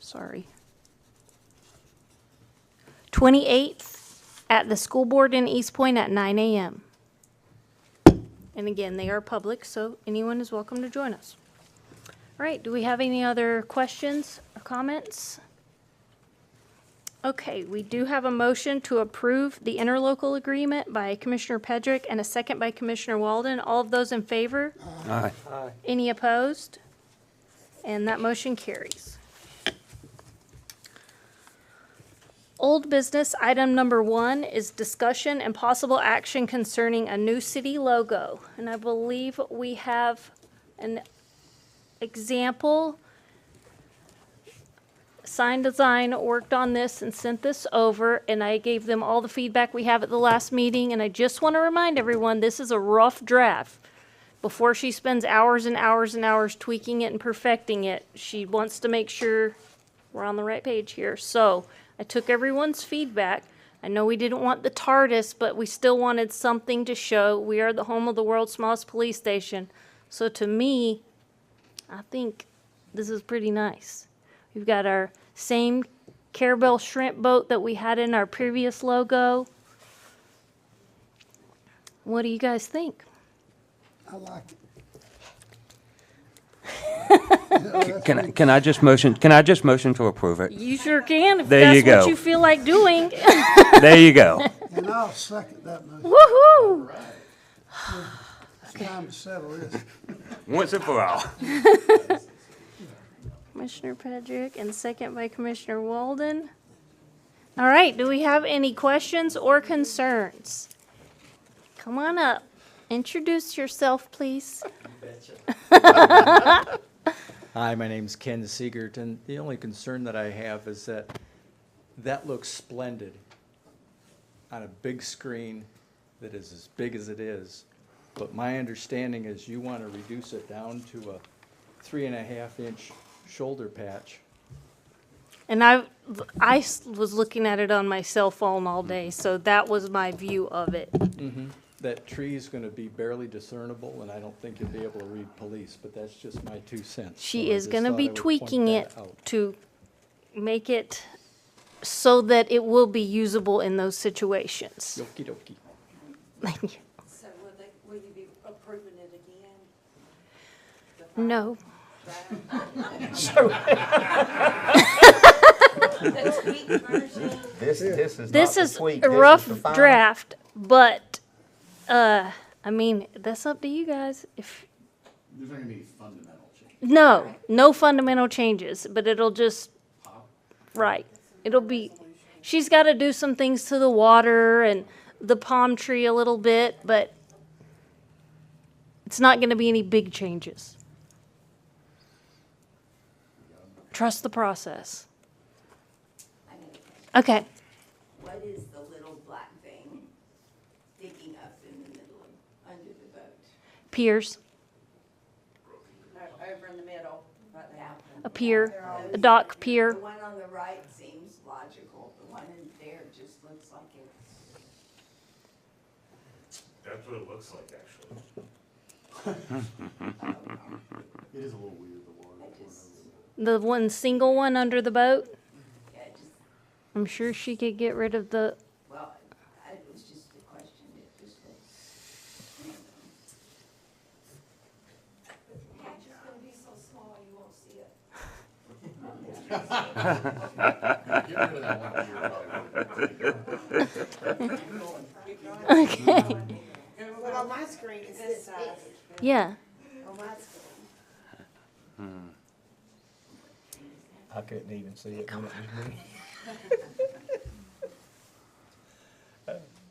28th at the school board in East Point at 9 a.m. And again, they are public, so anyone is welcome to join us. All right, do we have any other questions or comments? Okay, we do have a motion to approve the interlocal agreement by Commissioner Pedrick and a second by Commissioner Walden. All of those in favor? Aye. Any opposed? And that motion carries. Old business item number 1 is discussion and possible action concerning a new city logo. And I believe we have an example. Sign Design worked on this and sent this over, and I gave them all the feedback we have at the last meeting, and I just want to remind everyone, this is a rough draft. Before she spends hours and hours and hours tweaking it and perfecting it, she wants to make sure we're on the right page here. So I took everyone's feedback. I know we didn't want the TARDIS, but we still wanted something to show we are the home of the world's smallest police station. So to me, I think this is pretty nice. We've got our same Carrabelle shrimp boat that we had in our previous logo. What do you guys think? I like it. Can I just motion to approve it? You sure can, if There you that's what go. you feel like doing. There you go. And I'll second that motion. Woohoo! It's time to settle this. Once and for all. Commissioner Pedrick and second by Commissioner Walden. All right, do we have any questions or concerns? Come on up. Introduce yourself, please. Hi, my name's Ken Siegert, and the only concern that I have is that looks splendid on a big screen that is as big as it is. But my understanding is you want to reduce it down to a 3.5-inch shoulder patch. And I was looking at it on my cell phone all day, so that was my view of it. That tree is going to be barely discernible, and I don't think you'll be able to read police, but that's just my 2 cents. She So I is just going to thought be I would tweaking point it that out. to make it so that it will be usable in those situations. Okey dokey. Thank you. So will you be approving it again? No. The tweak version? This is not This the is tweak, a this is rough the final. draft, but, I mean, that's up to you guys. If There's not gonna be any fundamental change. no fundamental changes, but it'll just, right. It'll be, she's got to do some things to the water and the palm tree a little bit, but it's not going to be any big changes. Trust the process. Okay. What is the little black thing sticking up in the middle of, under the boat? Piers, Over in the middle, right there. a pier, a dock pier. The one on the right seems logical, the one in there just looks like it's. That's what it looks like, actually. It is a little weird, the water. The one single one under the boat. Yeah, just, I'm sure she could get rid of the. well, it was just a question, it just looks. The patch is gonna be so small you won't see it. Get rid of that one here. Okay. Well, on my screen, it's this big. Yeah. On my screen. I couldn't even see it when it was me.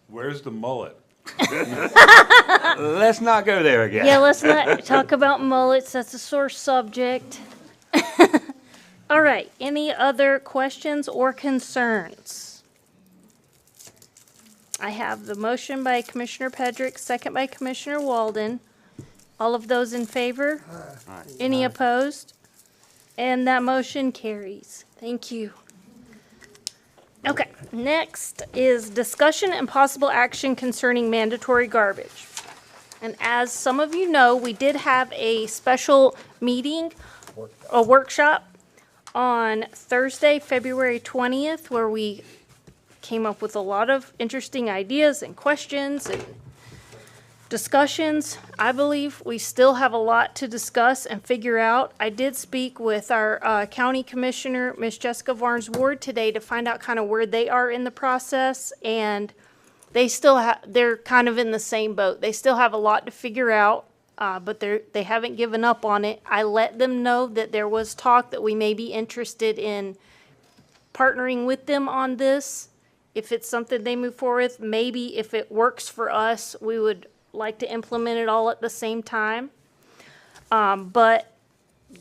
Where's the mullet? Let's not go there again. Yeah, let's not talk about mullets. That's a sore subject. All right. Any other questions or concerns? I have the motion by Commissioner Pedrick, second by Commissioner Walden. All of those in favor? Any opposed? And that motion carries. Thank you. Okay, next is discussion and possible action concerning mandatory garbage. And as some of you know, we did have a special meeting, a workshop on Thursday, February 20th, where we came up with a lot of interesting ideas and questions and discussions. I believe we still have a lot to discuss and figure out. I did speak with our county commissioner, Miss Jessica Varnes Ward, today to find out kind of where they are in the process, and they still they're kind of in the same boat. They still have a lot to figure out, but they haven't given up on it. I let them know that there was talk that we may be interested in partnering with them on this. If it's something they move forward with, maybe if it works for us, we would like to implement it all at the same time. But,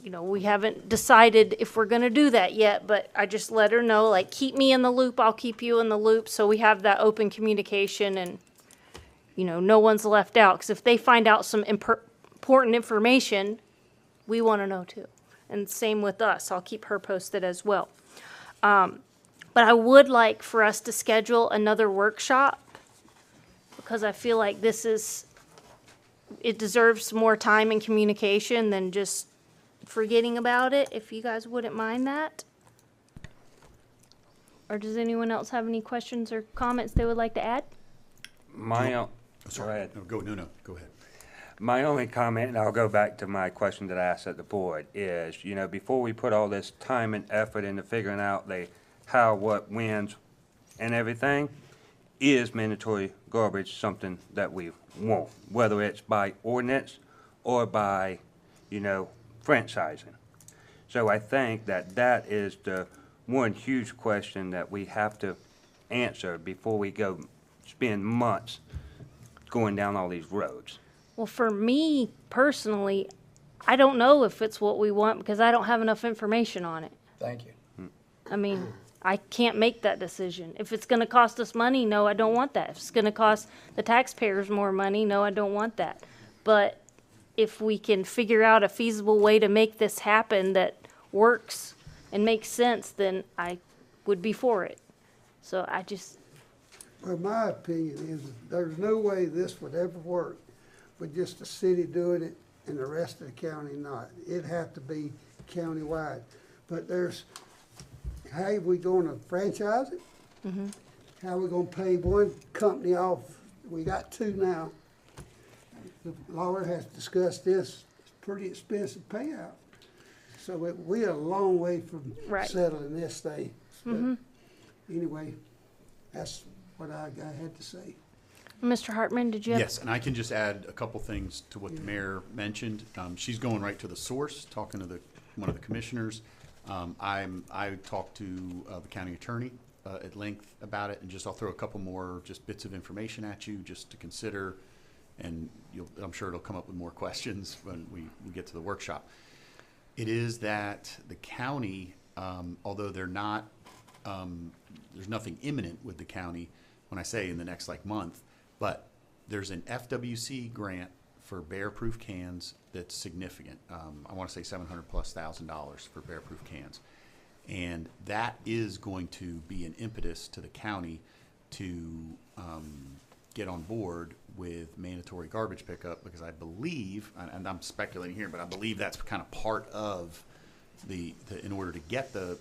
you know, we haven't decided if we're gonna do that yet, but I just let her know, like, keep me in the loop, I'll keep you in the loop, so we have that open communication and, you know, no one's left out. Because if they find out some important information, we wanna know too. And same with us, I'll keep her posted as well. But I would like for us to schedule another workshop, because I feel like it deserves more time and communication than just forgetting about it, if you guys wouldn't mind that. Or does anyone else have any questions or comments they would like to add? Go ahead. No, go ahead. My only comment, and I'll go back to my question that I asked at the board, is, you know, before we put all this time and effort into figuring out the how, what, whens, and everything, is mandatory garbage something that we want, whether it's by ordinance or by, you know, franchising. So I think that is the one huge question that we have to answer before we go spend months going down all these roads. Well, for me personally, I don't know if it's what we want because I don't have enough information on it. Thank you. I mean, I can't make that decision. If it's gonna cost us money, no, I don't want that. If it's gonna cost the taxpayers more money, no, I don't want that. But if we can figure out a feasible way to make this happen that works and makes sense, then I would be for it. So I just, Well, my opinion is there's no way this would ever work with just the city doing it and the rest of the county not. It'd have to be countywide. But there's, how are we gonna franchise it? How are we gonna pay one company off? We got two now. The lawyer has discussed this. It's a pretty expensive payout. So we're a long way from Right. settling this thing. But anyway, that's what I had to say. Mr. Hartman, did you have? Yes, and I can just add a couple things to what the mayor mentioned. She's going right to the source, talking to one of the commissioners. I talked to the county attorney at length about it, and I'll throw a couple more just bits of information at you just to consider, and I'm sure it'll come up with more questions when we get to the workshop. It is that the county, although they're not, there's nothing imminent with the county when I say in the next month, but there's an FWC grant for bear-proof cans that's significant. I want to say $700,000+ for bear-proof cans. And that is going to be an impetus to the county to get on board with mandatory garbage pickup, because I believe, and I'm speculating here, but I believe that's kind of part of in order to get the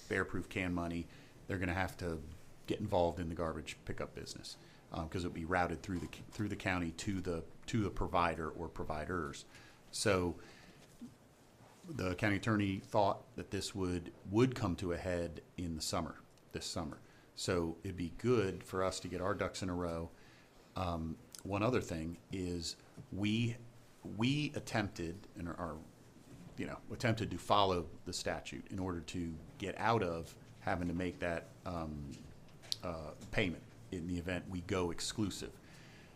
bear-proof can money, they're going to have to get involved in the garbage pickup business, because it'll be routed through the county to the provider or providers. So the county attorney thought that this would come to a head in the summer, this summer. So it'd be good for us to get our ducks in a row. One other thing is we attempted and attempted to follow the statute in order to get out of having to make that payment in the event we go exclusive.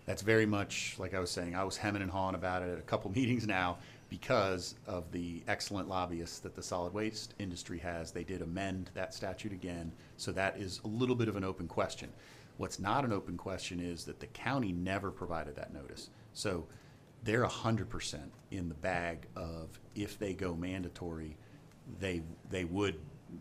That's very much, like I was saying, I was hemming and hawing about it at a couple meetings now because of the excellent lobbyists that the solid waste industry has. They did amend that statute again, so that is a little bit of an open question. What's not an open question is that the county never provided that notice. So they're 100% in the bag of, if they go mandatory, they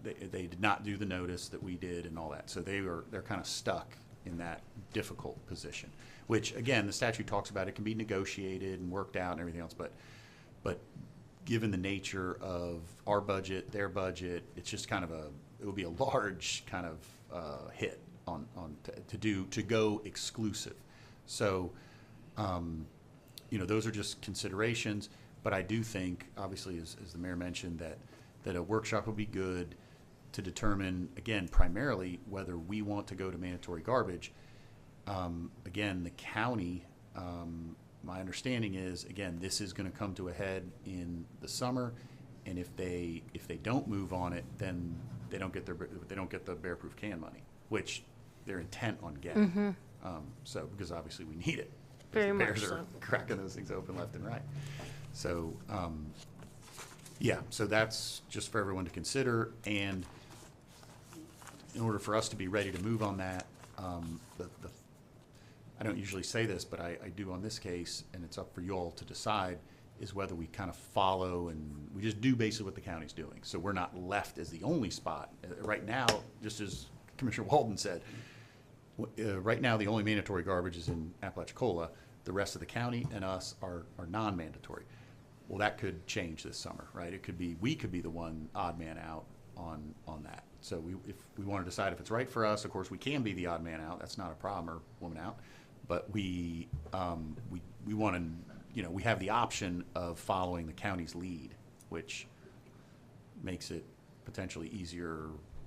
did not do the notice that we did and all that. So they're kind of stuck in that difficult position, which again, the statute talks about it can be negotiated and worked out and everything else, but given the nature of our budget, their budget, it's just kind of it would be a large kind of hit to go exclusive. So, those are just considerations, but I do think, obviously, as the mayor mentioned, that a workshop would be good to determine, again, primarily whether we want to go to mandatory garbage. Again, the county, my understanding is, again, this is going to come to a head in the summer, and if they don't move on it, then they don't get the bear-proof can money, which they're intent on getting. So because obviously we need it. Very The much bears so. are cracking those things open left and right. So yeah, so that's just for everyone to consider. And in order for us to be ready to move on that, I don't usually say this, but I do on this case, and it's up for you all to decide, is whether we kind of follow and we just do basically what the county's doing. So we're not left as the only spot. Right now, just as Commissioner Walden said, right now the only mandatory garbage is in Apalachicola. The rest of the county and us are non-mandatory. Well, that could change this summer, right? It could be, we could be the one odd man out on that. So if we want to decide if it's right for us, of course, we can be the odd man out. That's not a problem, or woman out. But we want to, we have the option of following the county's lead, which makes it potentially easier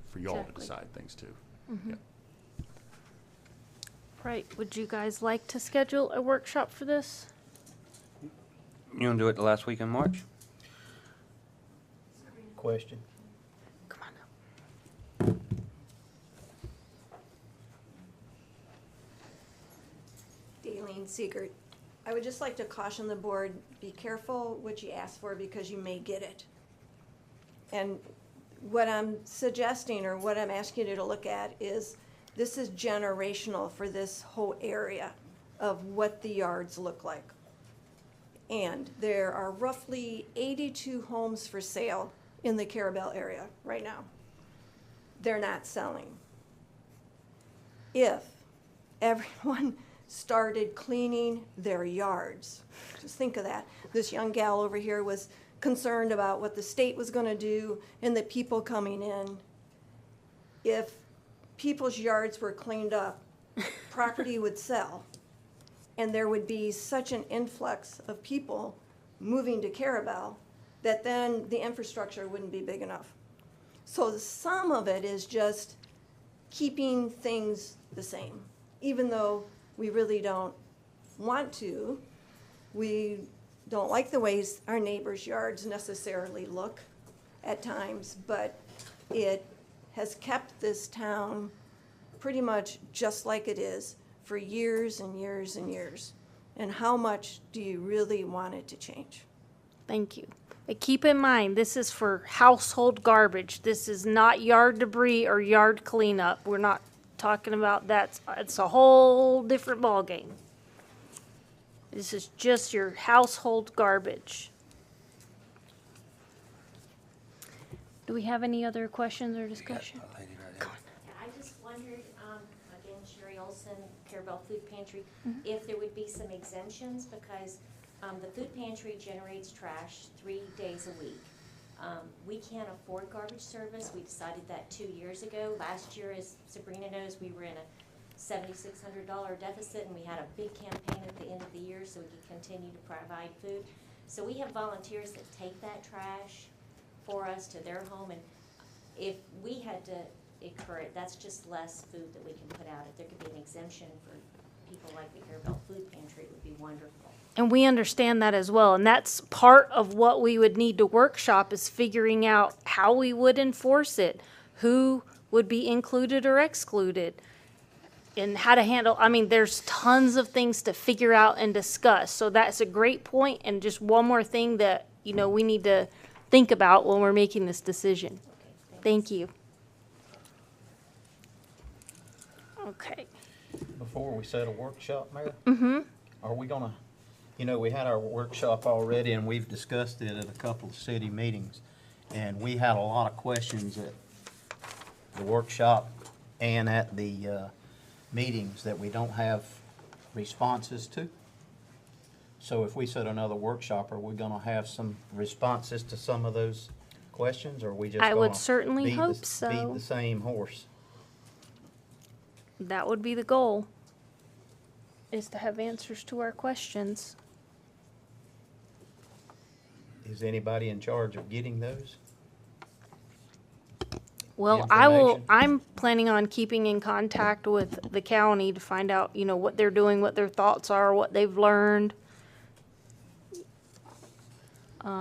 for y'all to decide things too. Yeah. Right, would you guys like to schedule a workshop for this? You want to do it the last week in March? Question? Come on up. The Kathleen Siegert. I would just like to caution the board, be careful what you ask for because you may get it. And what I'm suggesting, or what I'm asking you to look at, is this is generational for this whole area of what the yards look like. And there are roughly 82 homes for sale in the Carrabelle area right now. They're not selling. If everyone started cleaning their yards, just think of that. This young gal over here was concerned about what the state was going to do and the people coming in. If people's yards were cleaned up, property would sell, and there would be such an influx of people moving to Carrabelle that then the infrastructure wouldn't be big enough. So some of it is just keeping things the same, even though we really don't want to. We don't like the ways our neighbors' yards necessarily look at times, but it has kept this town pretty much just like it is for years and years and years. And how much do you really want it to change? Thank you. But keep in mind, this is for household garbage. This is not yard debris or yard cleanup. We're not talking about that. It's a whole different ballgame. This is just your household garbage. Do we have any other questions or discussion? Yeah, I just wondered, again, Sherry Olson, Carrabelle Food Pantry, if there would be some exemptions, because the food pantry generates trash 3 days a week. We can't afford garbage service. We decided that 2 years ago. Last year, as Sabrina knows, we were in a $7,600 deficit, and we had a big campaign at the end of the year so we could continue to provide food. So we have volunteers that take that trash for us to their home, and if we had to incur it, that's just less food that we can put out. If there could be an exemption for people like the Carrabelle Food Pantry, it would be wonderful. And we understand that as well. And that's part of what we would need to workshop, is figuring out how we would enforce it, who would be included or excluded, and how to handle. I mean, there's tons of things to figure out and discuss. So that's a great point, and just one more thing that, you know, we need to think about when we're making this decision. Thank you. Okay. Before we set a workshop, Mayor? Are we gonna, you know, we had our workshop already and we've discussed it at a couple of city meetings. And we had a lot of questions at the workshop and at the meetings that we don't have responses to. So if we set another workshop, are we gonna have some responses to some of those questions, or are we just I would gonna certainly beat the- hope so. beat the same horse? That would be the goal, is to have answers to our questions. Is anybody in charge of getting those? Well, Information. I'm planning on keeping in contact with the county to find out, you know, what they're doing, what their thoughts are, what they've learned. We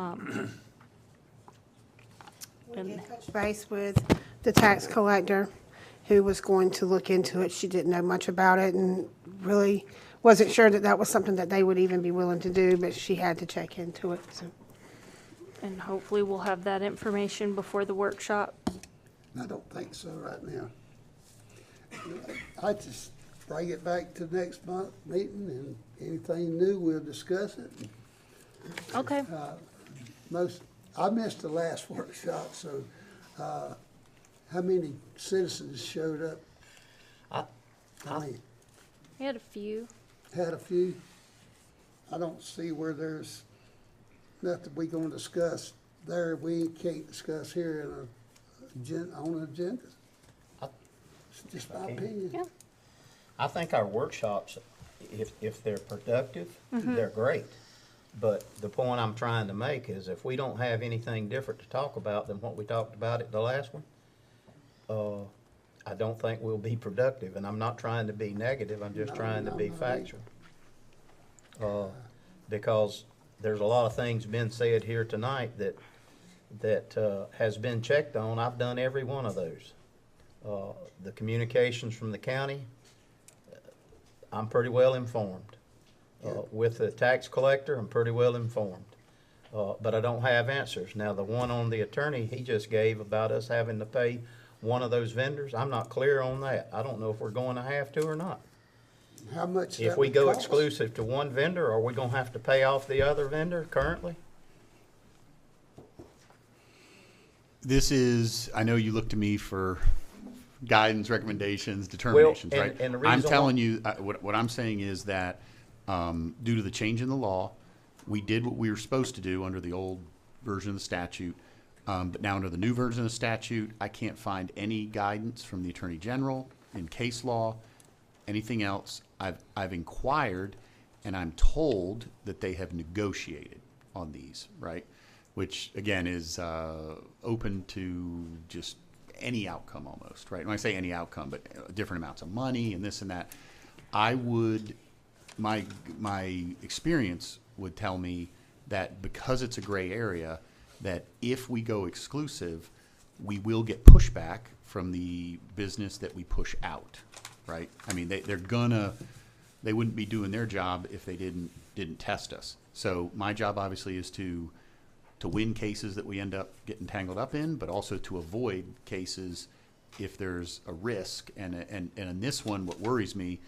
did touch base with the tax collector, who was going to look into it. She didn't know much about it and really wasn't sure that that was something that they would even be willing to do, but she had to check into it, so. And hopefully we'll have that information before the workshop. I don't think so right now. I just bring it back to next month meeting, and anything new, we'll discuss it. Okay. I missed the last workshop, so, how many citizens showed up? I mean, We had a few. had a few. I don't see where there's nothing we gonna discuss there we can't discuss here on an agenda. It's just my opinion. Yeah. I think our workshops, if they're productive, they're great. But the point I'm trying to make is if we don't have anything different to talk about than what we talked about at the last one, I don't think we'll be productive. And I'm not trying to be negative, I'm just trying to be factual. Because there's a lot of things been said here tonight that has been checked on. I've done every one of those. The communications from the county, I'm pretty well informed. With the tax collector, I'm pretty well informed. But I don't have answers. Now, the one on the attorney he just gave about us having to pay one of those vendors, I'm not clear on that. I don't know if we're going to have to or not. How much If that we would go cost? exclusive to one vendor, are we gonna have to pay off the other vendor currently? This is, I know you look to me for guidance, recommendations, determinations, and- right? and the I'm reason telling why- you, what I'm saying is that due to the change in the law, we did what we were supposed to do under the old version of the statute. But now under the new version of the statute, I can't find any guidance from the Attorney General in case law, anything else. I've inquired, and I'm told that they have negotiated on these, right? Which, again, is open to just any outcome almost, right? When I say any outcome, but different amounts of money and this and that. My experience would tell me that because it's a gray area, that if we go exclusive, we will get pushback from the business that we push out, right? I mean, they wouldn't be doing their job if they didn't test us. So my job obviously is to win cases that we end up getting tangled up in, but also to avoid cases if there's a risk. And in this one, what worries me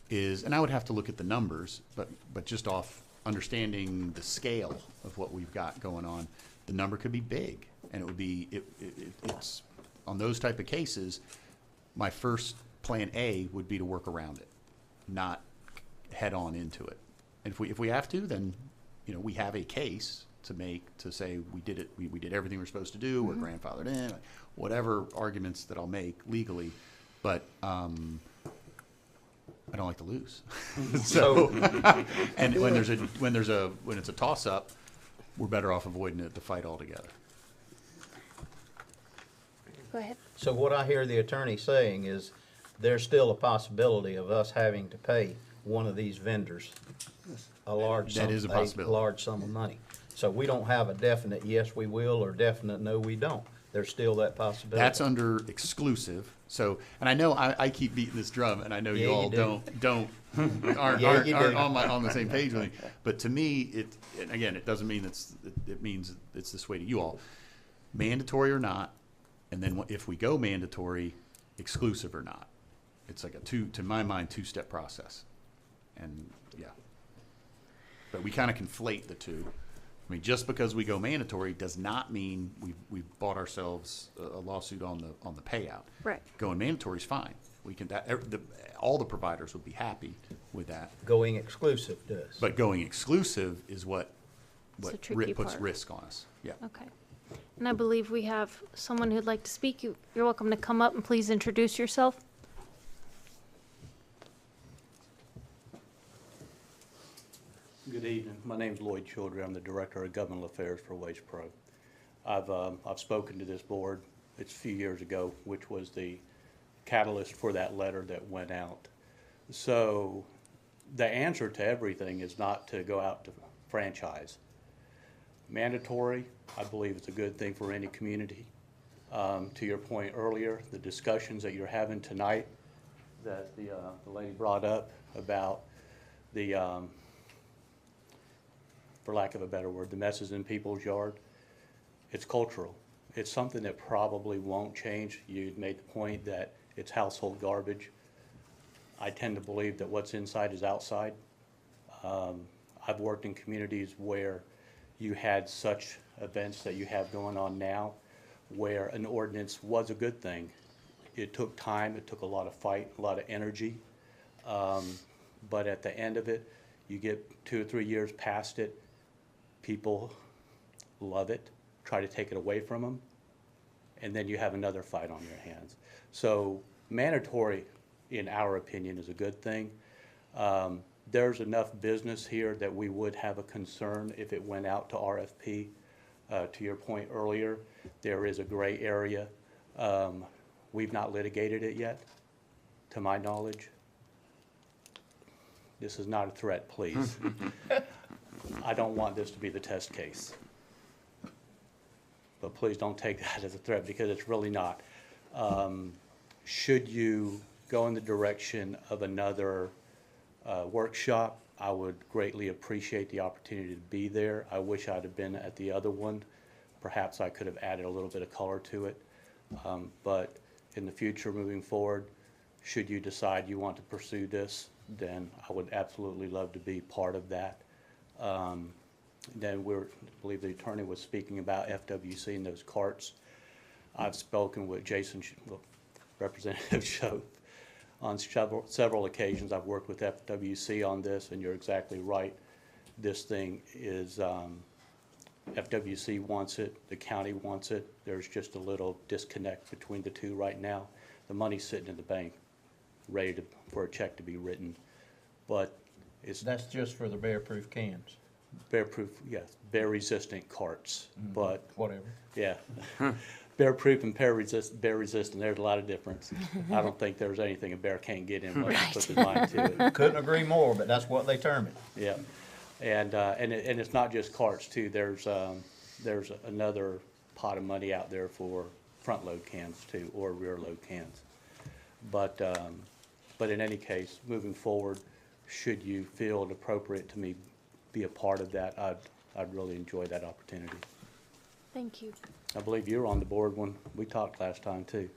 is, and I would have to look at the numbers, but just off understanding the scale of what we've got going on, the number could be big, and it would be it's on those type of cases. My first plan A would be to work around it, not head on into it. And if we have to, then we have a case to say we did it. We did everything we're supposed to do. We're grandfathered in, whatever arguments that I'll make legally, but I don't like to lose. So, and when it's a toss up, we're better off avoiding the fight altogether. Go ahead. So what I hear the attorney saying is there's still a possibility of us having to pay one of these vendors a large sum, That is a possibility. large sum of money. So we don't have a definite yes we will or definite no we don't. There's still that possibility. That's under exclusive. So, and I know I keep beating this drum, and I know you Yeah, all you do. aren't Yeah, you do. on the same page with me. But to me, and again, it doesn't mean it means it's this way to you all. Mandatory or not, and then if we go mandatory, exclusive or not. It's like to my mind, two-step process. And yeah. But we kind of conflate the two. I mean, just because we go mandatory does not mean we've bought ourselves a lawsuit on the payout. Right. Going mandatory is fine. We can all the providers would be happy with that. Going exclusive does. But going exclusive is what It's the tricky puts part. risk on us. Yeah. Okay. And I believe we have someone who'd like to speak. You're welcome to come up and please introduce yourself. Good evening. My name's Lloyd Childrey. I'm the Director of Governmental Affairs for Waste Pro. I've spoken to this board, it's a few years ago, which was the catalyst for that letter that went out. So the answer to everything is not to go out to franchise. Mandatory, I believe it's a good thing for any community. To your point earlier, the discussions that you're having tonight that the lady brought up about the for lack of a better word, the messes in people's yard. It's cultural. It's something that probably won't change. You made the point that it's household garbage. I tend to believe that what's inside is outside. I've worked in communities where you had such events that you have going on now, where an ordinance was a good thing. It took time, it took a lot of fight, a lot of energy. But at the end of it, you get 2 or 3 years past it, people love it, try to take it away from them, and then you have another fight on your hands. So mandatory, in our opinion, is a good thing. There's enough business here that we would have a concern if it went out to RFP. To your point earlier, there is a gray area. We've not litigated it yet, to my knowledge. This is not a threat, please. I don't want this to be the test case. But please don't take that as a threat, because it's really not. Should you go in the direction of another workshop. I would greatly appreciate the opportunity to be there. I wish I'd have been at the other one. Perhaps I could have added a little bit of color to it. But in the future, moving forward, should you decide you want to pursue this, then I would absolutely love to be part of that. Then I believe the attorney was speaking about FWC and those carts. I've spoken with Representative Schoaf on several occasions. I've worked with FWC on this, and you're exactly right. This thing is, FWC wants it, the county wants it. There's just a little disconnect between the two right now. The money's sitting in the bank, ready for a check to be written, but it's That's just for the bear-proof cans. bear-proof, yes, bear-resistant carts, but Whatever. yeah. Bear-proof and bear-resistant, there's a lot of difference. I don't think there's anything a bear can't get in once he puts his mind to it. Couldn't agree more, but that's what they term it. Yeah, and it's not just carts too. There's another pot of money out there for front-load cans too, or rear-load cans. But in any case, moving forward, should you feel it appropriate to me be a part of that, I'd really enjoy that opportunity. Thank you. I believe you were on the board when we talked last time too.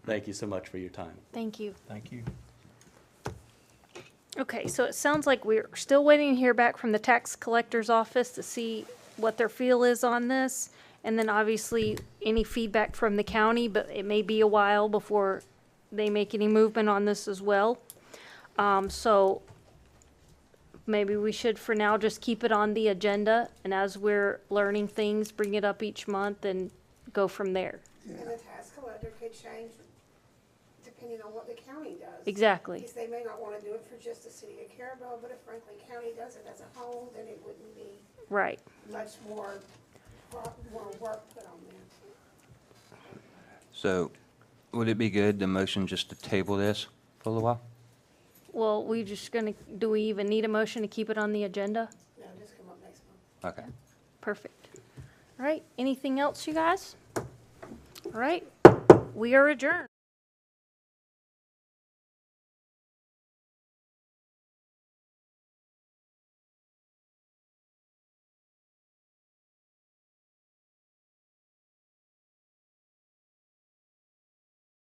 Thank you so much for your time. Thank you. Thank you. Okay, so it sounds like we're still waiting to hear back from the tax collector's office to see what their feel is on this. And then obviously any feedback from the county, but it may be a while before they make any movement on this as well. So maybe we should for now just keep it on the agenda, and as we're learning things, bring it up each month and go from there. And the tax collector could change depending on what the county does. Exactly. Because they may not want to do it for just the city of Carrabelle, but if Franklin County does it as a whole, then it wouldn't be Right. much more work put on them. So would it be good, the motion just to table this for a little while? Well, do we even need a motion to keep it on the agenda? No, just come up next month. Okay. Perfect. All right, anything else, you guys? All right, we are adjourned.